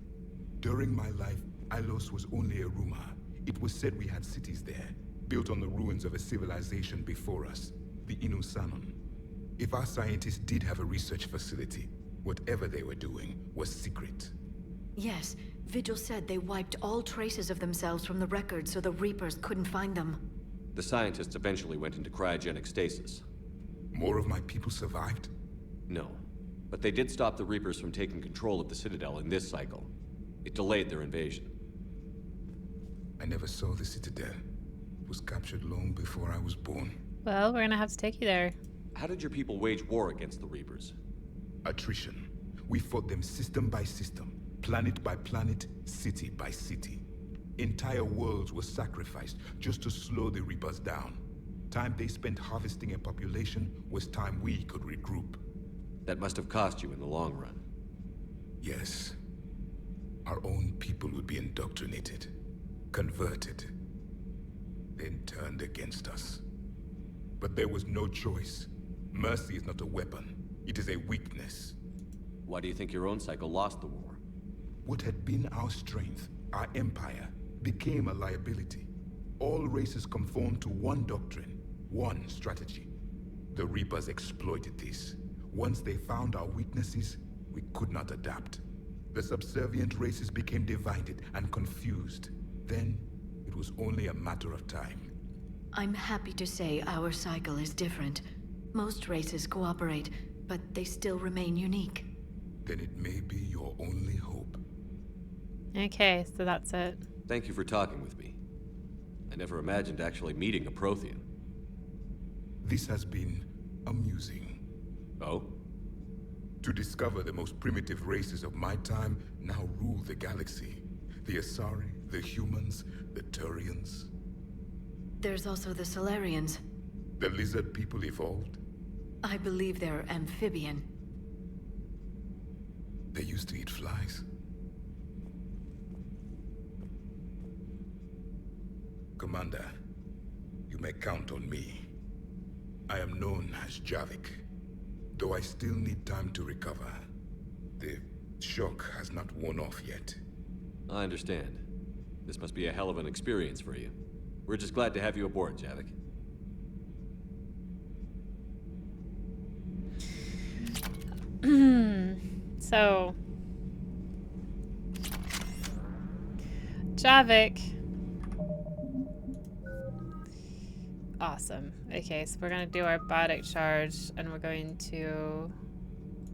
During my life, Ilos was only a rumor. It was said we had cities there, built on the ruins of a civilization before us, the Inusanon. If our scientists did have a research facility, whatever they were doing was secret. Yes, Vigil said they wiped all traces of themselves from the records so the Reapers couldn't find them. The scientists eventually went into cryogenic stasis. More of my people survived? No, but they did stop the Reapers from taking control of the Citadel in this cycle. It delayed their invasion. I never saw the Citadel. It was captured long before I was born. Well, we're gonna have to take you there. How did your people wage war against the Reapers? Attrition. We fought them system by system, planet by planet, city by city. Entire worlds were sacrificed just to slow the Reapers down. Time they spent harvesting a population was time we could regroup. That must have cost you in the long run. Yes. Our own people would be indoctrinated, converted, then turned against us. But there was no choice. Mercy is not a weapon. It is a weakness. Why do you think your own cycle lost the war? What had been our strength, our empire, became a liability. All races conformed to one doctrine, one strategy. The Reapers exploited this. Once they found our weaknesses, we could not adapt. The subservient races became divided and confused. Then, it was only a matter of time. I'm happy to say our cycle is different. Most races cooperate, but they still remain unique. Then it may be your only hope. Okay, so that's it. Thank you for talking with me. I never imagined actually meeting a Prothean. This has been amusing. Oh? To discover the most primitive races of my time now rule the galaxy. The Asari, the humans, the Turians. There's also the Solarians. The lizard people evolved? I believe they're amphibian. They used to eat flies. Commander, you may count on me. I am known as Javik, though I still need time to recover. The shock has not worn off yet. I understand. This must be a hell of an experience for you. We're just glad to have you aboard, Javik. So, Javik. Awesome. Okay, so we're going to do our biotic charge, and we're going to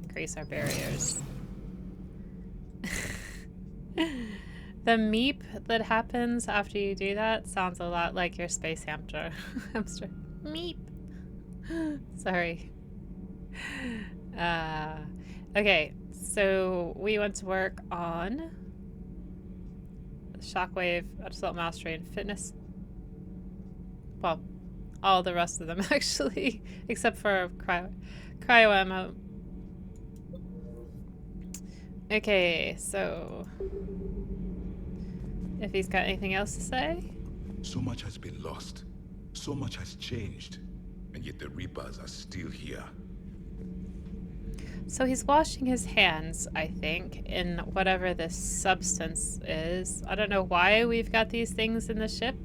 increase our barriers. The meep that happens after you do that sounds a lot like your space hamster. Hamster. Meep. Sorry. Okay, so we went to work on Shockwave, Assault Mastery, and Fitness. Well, all the rest of them actually, except for cryo ammo. Okay, so if he's got anything else to say? So much has been lost. So much has changed. And yet the Reapers are still here. So he's washing his hands, I think, in whatever this substance is. I don't know why we've got these things in the ship.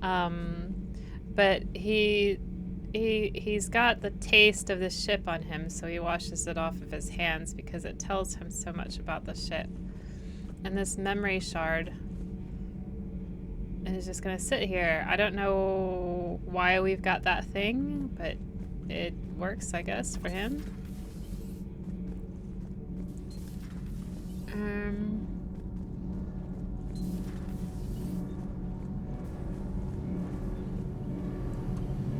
But he's got the taste of the ship on him, so he washes it off of his hands because it tells him so much about the ship. And this memory shard is just gonna sit here. I don't know why we've got that thing, but it works, I guess, for him.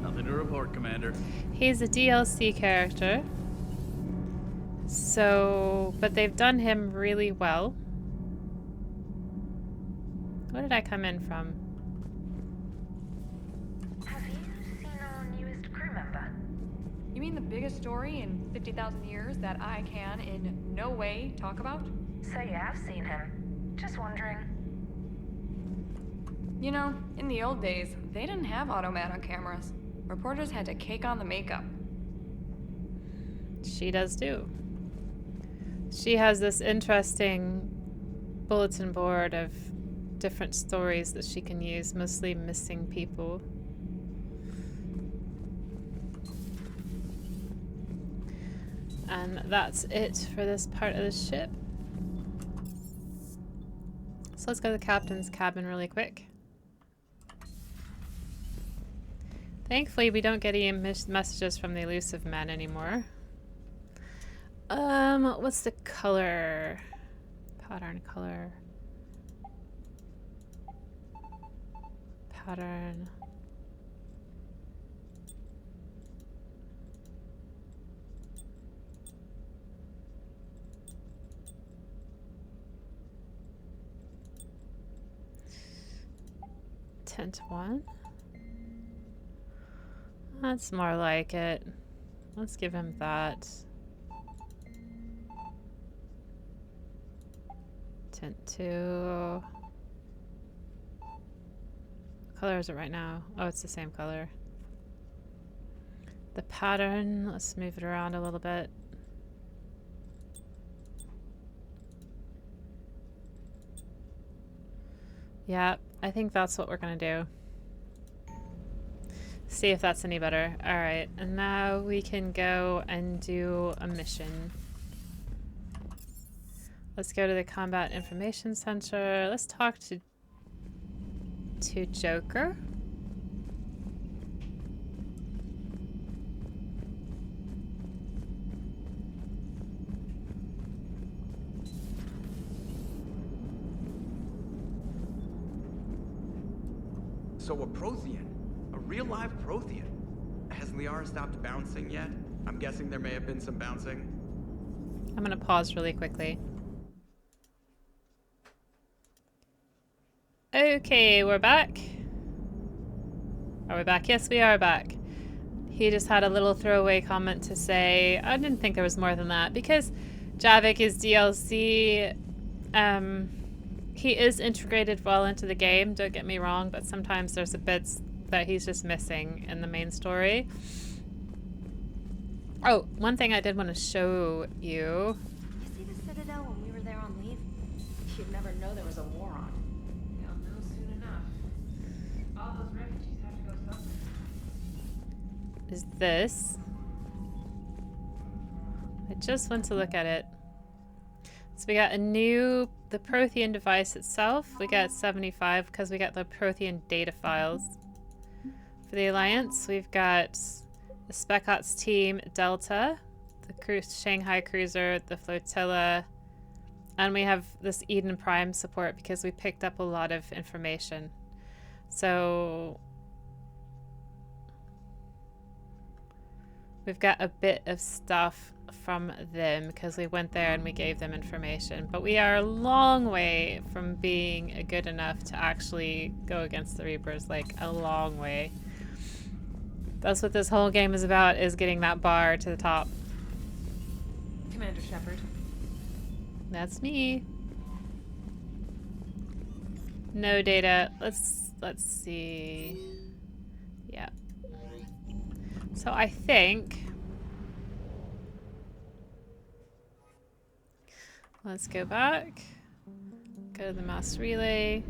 Nothing to report, Commander. He's a DLC character. So, but they've done him really well. Where did I come in from? Have you seen our newest crew member? You mean the biggest story in 50,000 years that I can in no way talk about? So you have seen him. Just wondering. You know, in the old days, they didn't have automatic cameras. Reporters had to cake on the makeup. She does too. She has this interesting bulletin board of different stories that she can use, mostly missing people. And that's it for this part of the ship. So let's go to the captain's cabin really quick. Thankfully, we don't get any messages from the elusive men anymore. What's the color? Pattern color. Pattern. Tint 1. That's more like it. Let's give him that. Tint 2. What color is it right now? Oh, it's the same color. The pattern, let's move it around a little bit. Yeah, I think that's what we're gonna do. See if that's any better. Alright, and now we can go and do a mission. Let's go to the Combat Information Center. Let's talk to Joker. So a Prothean. A real live Prothean. Has Liara stopped bouncing yet? I'm guessing there may have been some bouncing. I'm gonna pause really quickly. Okay, we're back. Are we back? Yes, we are back. He just had a little throwaway comment to say, I didn't think there was more than that, because Javik is DLC. He is integrated well into the game, don't get me wrong, but sometimes there's a bits that he's just missing in the main story. Oh, one thing I did want to show you. You see the Citadel when we were there on leave? You'd never know there was a war on. You'll know soon enough. All those refugees have to go somewhere. Is this. I just went to look at it. So we got the Prothean device itself. We got 75 because we got the Prothean data files. For the Alliance, we've got the Spec Ops team, Delta, the Shanghai cruiser, the flotilla, And we have this Eden Prime support because we picked up a lot of information. So we've got a bit of stuff from them because we went there and we gave them information. But we are a long way from being good enough to actually go against the Reapers, like a long way. That's what this whole game is about, is getting that bar to the top. Commander Shepard. That's me. No data. Let's see. Yeah. So I think let's go back. Go to the mass relay.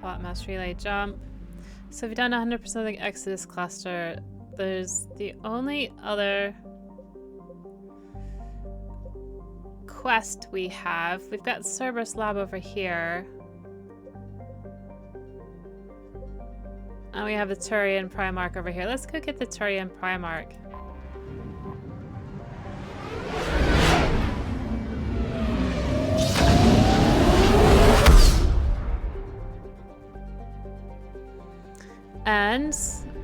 Plot mass relay jump. So we've done 100% of the Exodus cluster. There's the only other quest we have. We've got Cerberus Lab over here. And we have the Turian Primarch over here. Let's go get the Turian Primarch. And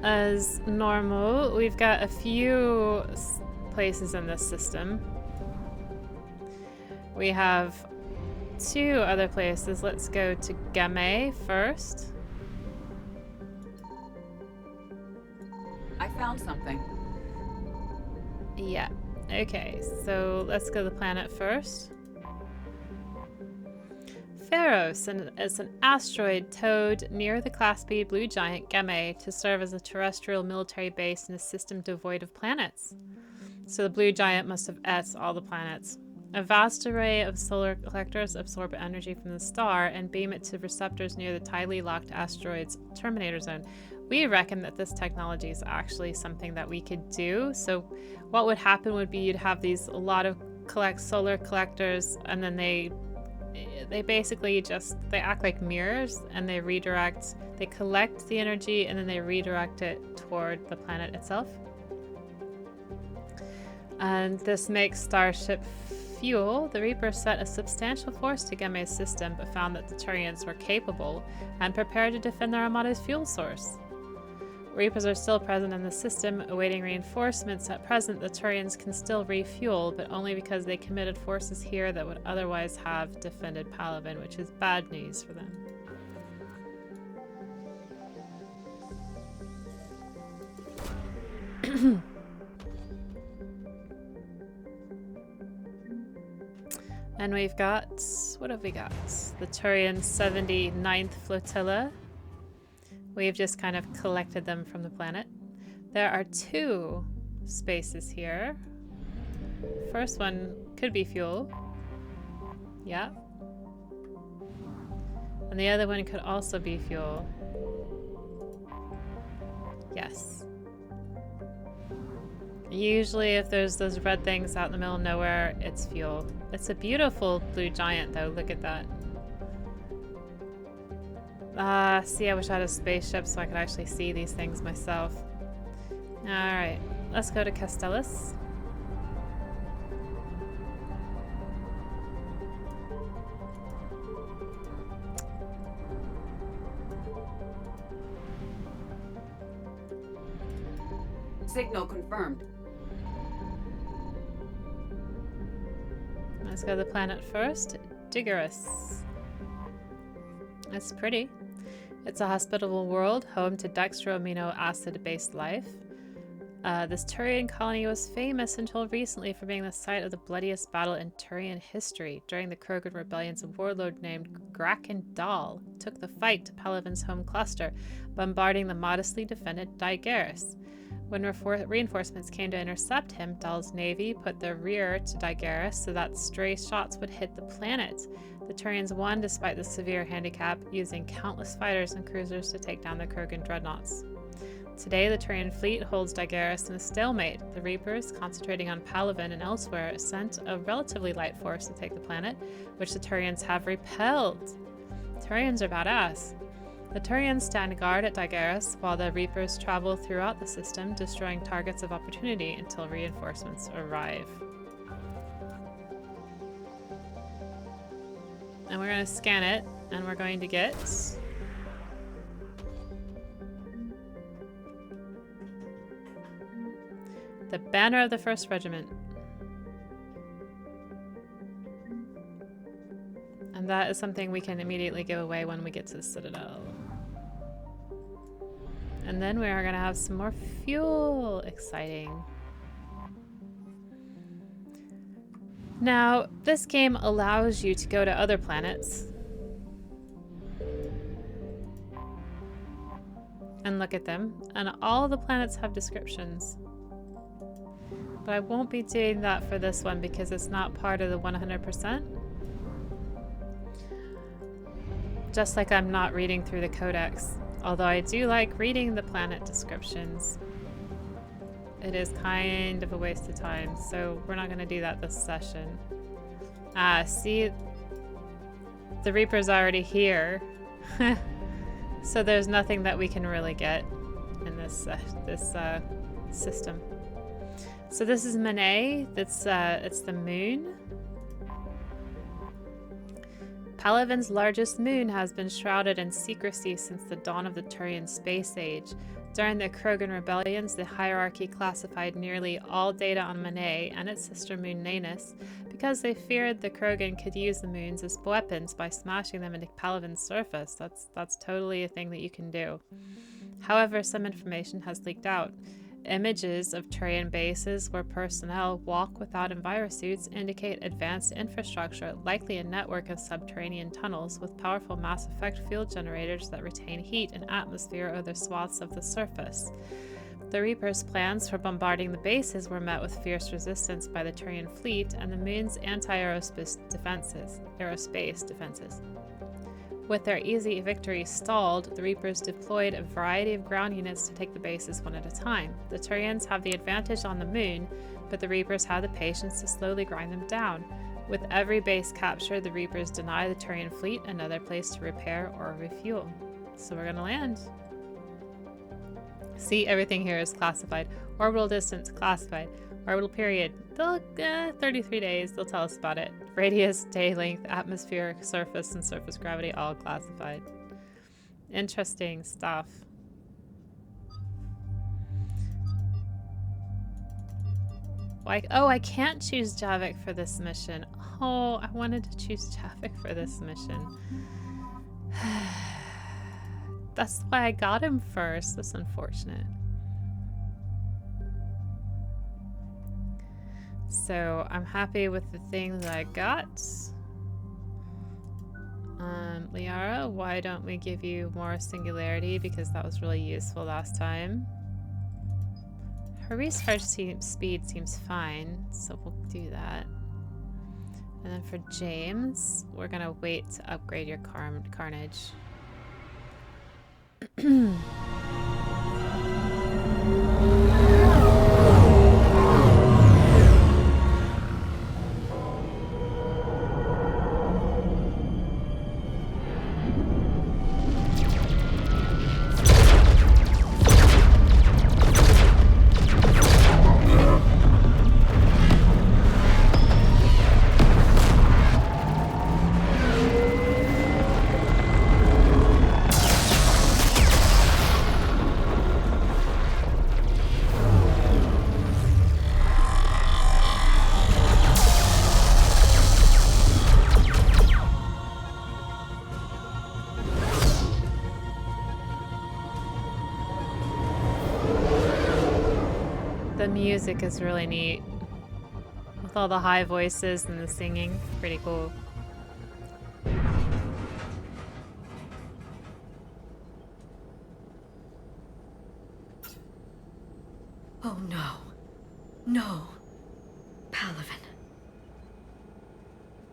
as normal, we've got a few places in this system. We have 2 other places. Let's go to Game first. I found something. Yeah. Okay, so let's go to the planet first. Pharos is an asteroid towed near the Class B blue giant Game to serve as a terrestrial military base in a system devoid of planets. So the blue giant must have ate all the planets. A vast array of solar collectors absorb energy from the star and beam it to receptors near the tidally locked asteroid's terminator zone. We reckon that this technology is actually something that we could do. So what would happen would be you'd have a lot of solar collectors, and then they basically they act like mirrors, and they collect the energy and then they redirect it toward the planet itself. And this makes Starship fuel. The Reapers set a substantial force to Game's system, but found that the Turians were capable and prepared to defend their Armada's fuel source. Reapers are still present in the system, awaiting reinforcements. At present, the Turians can still refuel, but only because they committed forces here that would otherwise have defended Palaven, which is bad news for them. And we've got, what have we got? The Turian 79th Flotilla. We've just kind of collected them from the planet. There are 2 spaces here. First one could be fuel. Yeah. And the other one could also be fuel. Yes. Usually if there's those red things out in the middle of nowhere, it's fuel. It's a beautiful blue giant though, look at that. See, I wish I had a spaceship so I could actually see these things myself. Alright, let's go to Castellus. Signal confirmed. Let's go to the planet first. Digerus. It's pretty. It's a hospitable world, home to dextroamino acid-based life. This Turian colony was famous until recently for being the site of the bloodiest battle in Turian history. During the Krogan rebellions, a warlord named Graken Dahl took the fight to Palaven's home cluster, bombarding the modestly defended Digeris. When reinforcements came to intercept him, Dahl's navy put their rear to Digeris so that stray shots would hit the planet. The Turians won despite the severe handicap, using countless fighters and cruisers to take down the Krogan dreadnoughts. Today, the Turian fleet holds Digeris in a stalemate. The Reapers, concentrating on Palaven and elsewhere, sent a relatively light force to take the planet, which the Turians have repelled. Turians are badass. The Turians stand guard at Digeris, while the Reapers travel throughout the system, destroying targets of opportunity until reinforcements arrive. And we're going to scan it, and we're going to get the banner of the 1st Regiment. And that is something we can immediately give away when we get to the Citadel. And then we are going to have some more fuel. Exciting. Now, this game allows you to go to other planets and look at them. And all the planets have descriptions. But I won't be doing that for this one because it's not part of the 100%. Just like I'm not reading through the codex. Although I do like reading the planet descriptions. It is kind of a waste of time, so we're not going to do that this session. See? The Reaper's already here. So there's nothing that we can really get in this system. So this is Monet. It's the moon. Palaven's largest moon has been shrouded in secrecy since the dawn of the Turian space age. During the Krogan rebellions, the hierarchy classified nearly all data on Monet and its sister moon Nanus because they feared the Krogan could use the moons as weapons by smashing them into Palaven's surface. That's totally a thing that you can do. However, some information has leaked out. Images of Turian bases where personnel walk without envirosuits indicate advanced infrastructure, likely a network of subterranean tunnels with powerful Mass Effect field generators that retain heat and atmosphere over swaths of the surface. The Reaper's plans for bombarding the bases were met with fierce resistance by the Turian fleet and the moon's anti-aerospace defenses. With their easy victory stalled, the Reapers deployed a variety of ground units to take the bases one at a time. The Turians have the advantage on the moon, but the Reapers have the patience to slowly grind them down. With every base captured, the Reapers deny the Turian fleet another place to repair or refuel. So we're gonna land. See, everything here is classified. Orbital distance, classified. Orbital period, 33 days, they'll tell us about it. Radius, day length, atmospheric, surface, and surface gravity, all classified. Interesting stuff. Like, oh, I can't choose Javik for this mission. Oh, I wanted to choose Javik for this mission. That's why I got him first. That's unfortunate. So I'm happy with the things I got. Liara, why don't we give you more singularity, because that was really useful last time. Her recharge speed seems fine, so we'll do that. And then for James, we're gonna wait to upgrade your carnage. The music is really neat. With all the high voices and the singing. Pretty cool. Oh no. No. Palaven.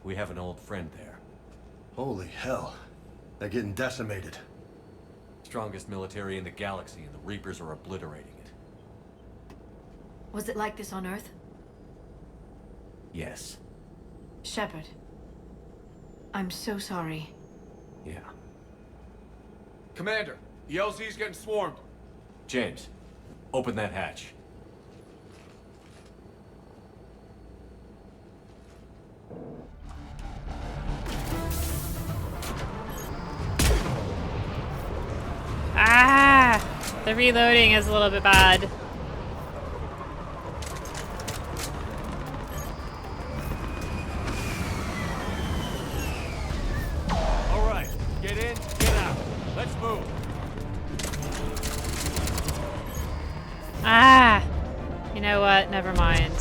We have an old friend there. Holy hell. They're getting decimated. Strongest military in the galaxy, and the Reapers are obliterating it. Was it like this on Earth? Yes. Shepard. I'm so sorry. Yeah. Commander, the LZ's getting swarmed. James, open that hatch. Ah! The reloading is a little bit bad. All right, get in, get out. Let's move. Ah! You know what? Never mind.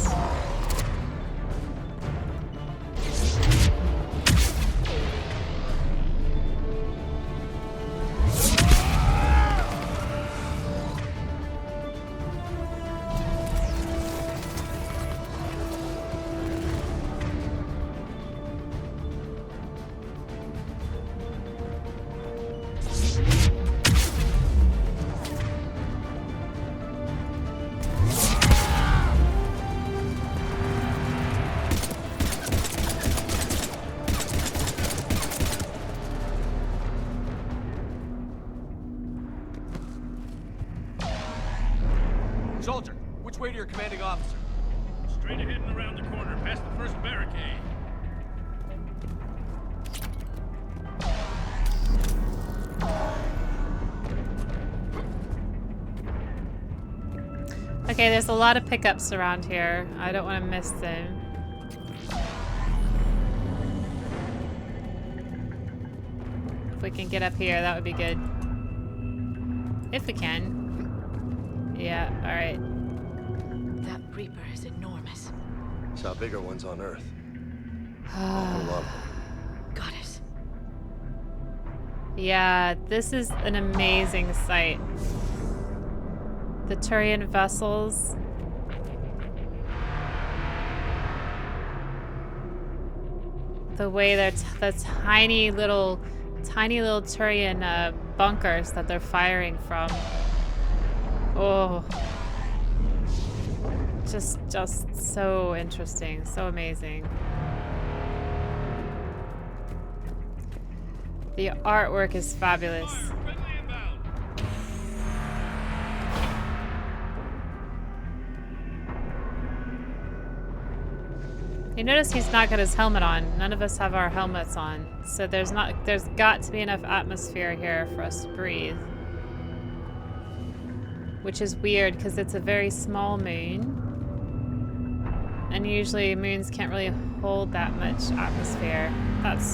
Soldier, which way to your commanding officer? Straight ahead and around the corner, past the first barricade. Okay, there's a lot of pickups around here. I don't want to miss them. If we can get up here, that would be good. If we can. Yeah, alright. That Reaper is enormous. Saw bigger ones on Earth. A whole lot of them. Goddess. Yeah, this is an amazing sight. The Turian vessels. The way they're the tiny little Turian bunkers that they're firing from. Oh, just so interesting, so amazing. The artwork is fabulous. You notice he's not got his helmet on. None of us have our helmets on. So there's got to be enough atmosphere here for us to breathe. Which is weird because it's a very small moon. And usually moons can't really hold that much atmosphere. That's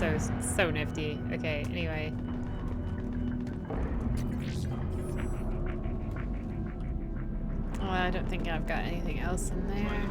so nifty. Okay, anyway. Oh, I don't think I've got anything else in there.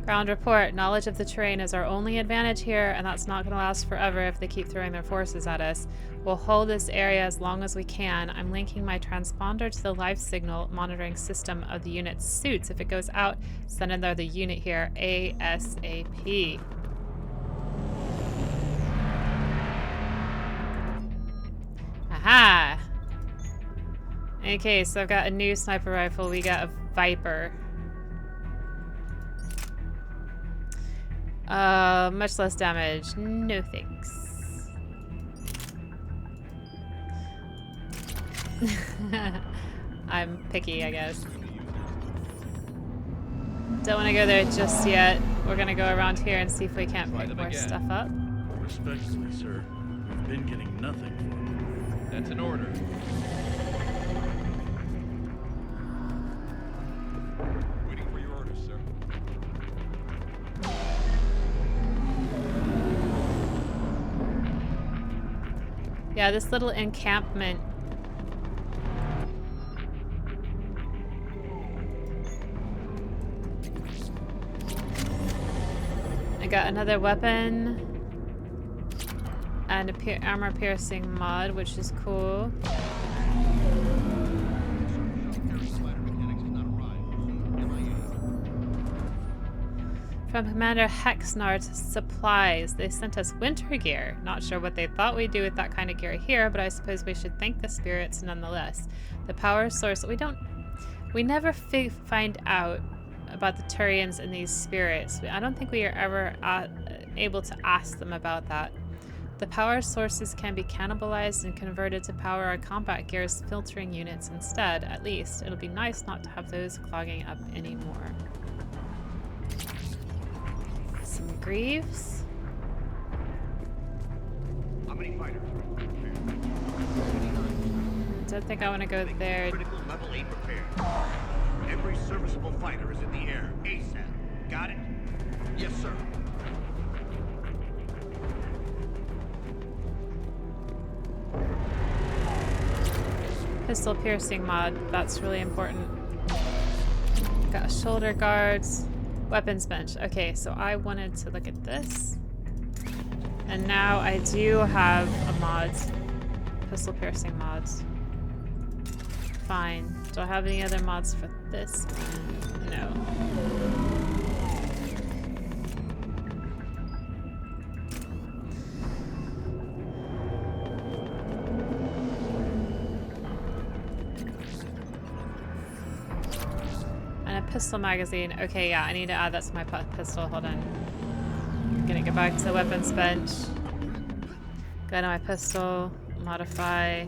Ground report. Knowledge of the terrain is our only advantage here, and that's not going to last forever if they keep throwing their forces at us. We'll hold this area as long as we can. I'm linking my transponder to the live signal monitoring system of the unit's suits. If it goes out, send another unit here ASAP. Aha! Okay, so I've got a new sniper rifle. We got a Viper. Much less damage. No thanks. I'm picky, I guess. Don't want to go there just yet. We're gonna go around here and see if we can't pick more stuff up. Respectfully, sir, we've been getting nothing from you. That's an order. Waiting for your orders, sir. Yeah, this little encampment. I got another weapon and a armor piercing mod, which is cool. From Commander Hexnard's Supplies. They sent us winter gear. Not sure what they thought we'd do with that kind of gear here, but I suppose we should thank the spirits nonetheless. The power source, we never find out about the Turians and these spirits. I don't think we are ever able to ask them about that. The power sources can be cannibalized and converted to power our combat gear's filtering units instead, at least. It'll be nice not to have those clogging up anymore. some Greaves. How many fighters? Don't think I want to go there. Critical level 8 repair. Every serviceable fighter is in the air. ASAP. Got it? Yes, sir. Pistol piercing mod. That's really important. Got shoulder guards. Weapons bench. Okay, so I wanted to look at this. And now I do have a mod. Pistol piercing mods. Fine. Do I have any other mods for this? No. And a pistol magazine. Okay, yeah, I need to add that to my pistol. Hold on. I'm gonna go back to the weapons bench. Go to my pistol. Modify.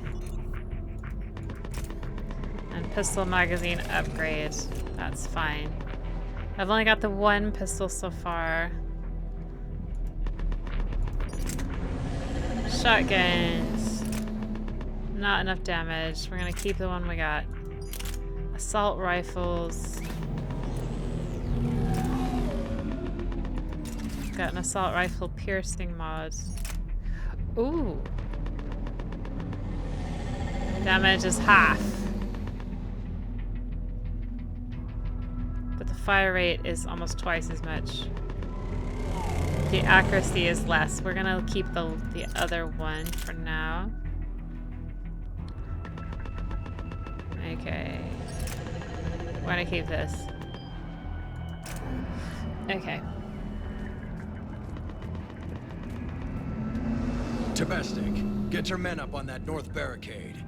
And pistol magazine upgrade. That's fine. I've only got the one pistol so far. Shotguns. Not enough damage. We're gonna keep the one we got. Assault rifles. Got an assault rifle piercing mod. Ooh. Damage is half. But the fire rate is almost twice as much. The accuracy is less. We're gonna keep the other one for now. Okay. We're gonna keep this. Okay. Domestic, get your men up on that north barricade.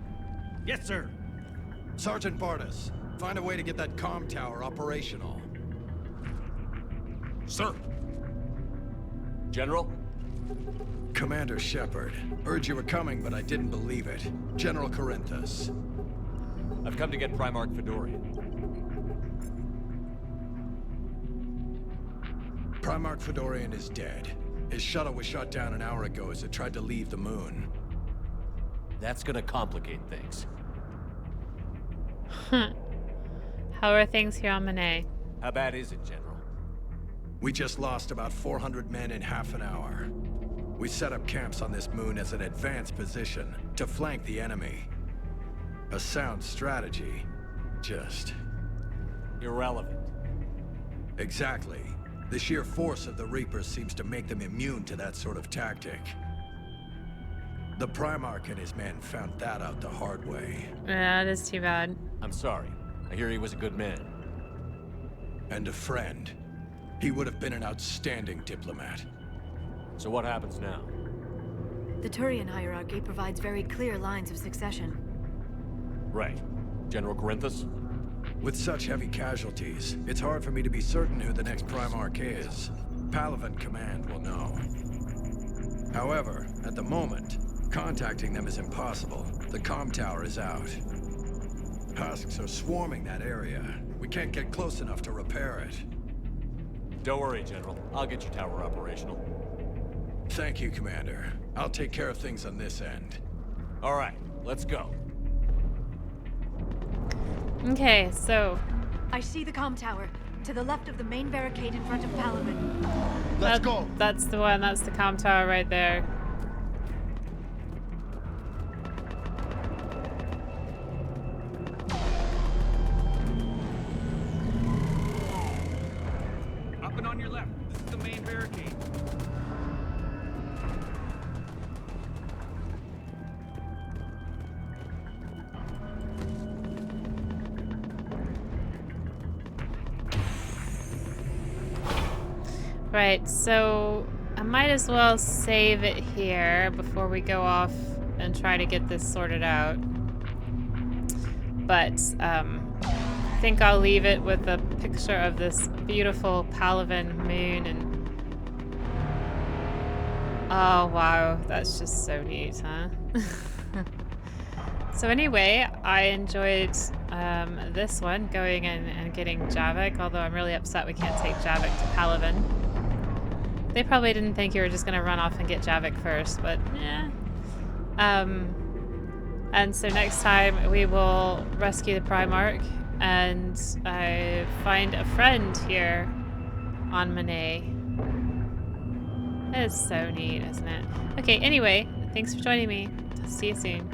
Yes, sir. Sergeant Bartis, find a way to get that comm tower operational. Sir. General? Commander Shepard. Heard you were coming, but I didn't believe it. General Corinthus. I've come to get Primarch Fedorian. Primarch Fedorian is dead. His shuttle was shot down an hour ago as it tried to leave the moon. That's gonna complicate things. How are things here on Monet? How bad is it, General? We just lost about 400 men in half an hour. We set up camps on this moon as an advanced position to flank the enemy. A sound strategy. Just... irrelevant. Exactly. The sheer force of the Reapers seems to make them immune to that sort of tactic. The Primarch and his men found that out the hard way. Yeah, it is too bad. I'm sorry. I hear he was a good man. And a friend. He would have been an outstanding diplomat. So what happens now? The Turian hierarchy provides very clear lines of succession. Right. General Corinthus? With such heavy casualties, it's hard for me to be certain who the next Primarch is. Palaven Command will know. However, at the moment, contacting them is impossible. The comm tower is out. Husks are swarming that area. We can't get close enough to repair it. Don't worry, General. I'll get your tower operational. Thank you, Commander. I'll take care of things on this end. All right, let's go. Okay, so... I see the comm tower. To the left of the main barricade in front of Palaven. Let's go! That's the one. That's the comm tower right there. Up and on your left. This is the main barricade. Right, so I might as well save it here before we go off and try to get this sorted out. But I think I'll leave it with a picture of this beautiful Palaven moon and... oh wow, that's just so neat, huh? So anyway, I enjoyed this one, going in and getting Javik, although I'm really upset we can't take Javik to Palaven. They probably didn't think you were just gonna run off and get Javik first, but yeah. And so next time we will rescue the Primarch and find a friend here on Monet. That is so neat, isn't it? Okay, anyway, thanks for joining me. See you soon.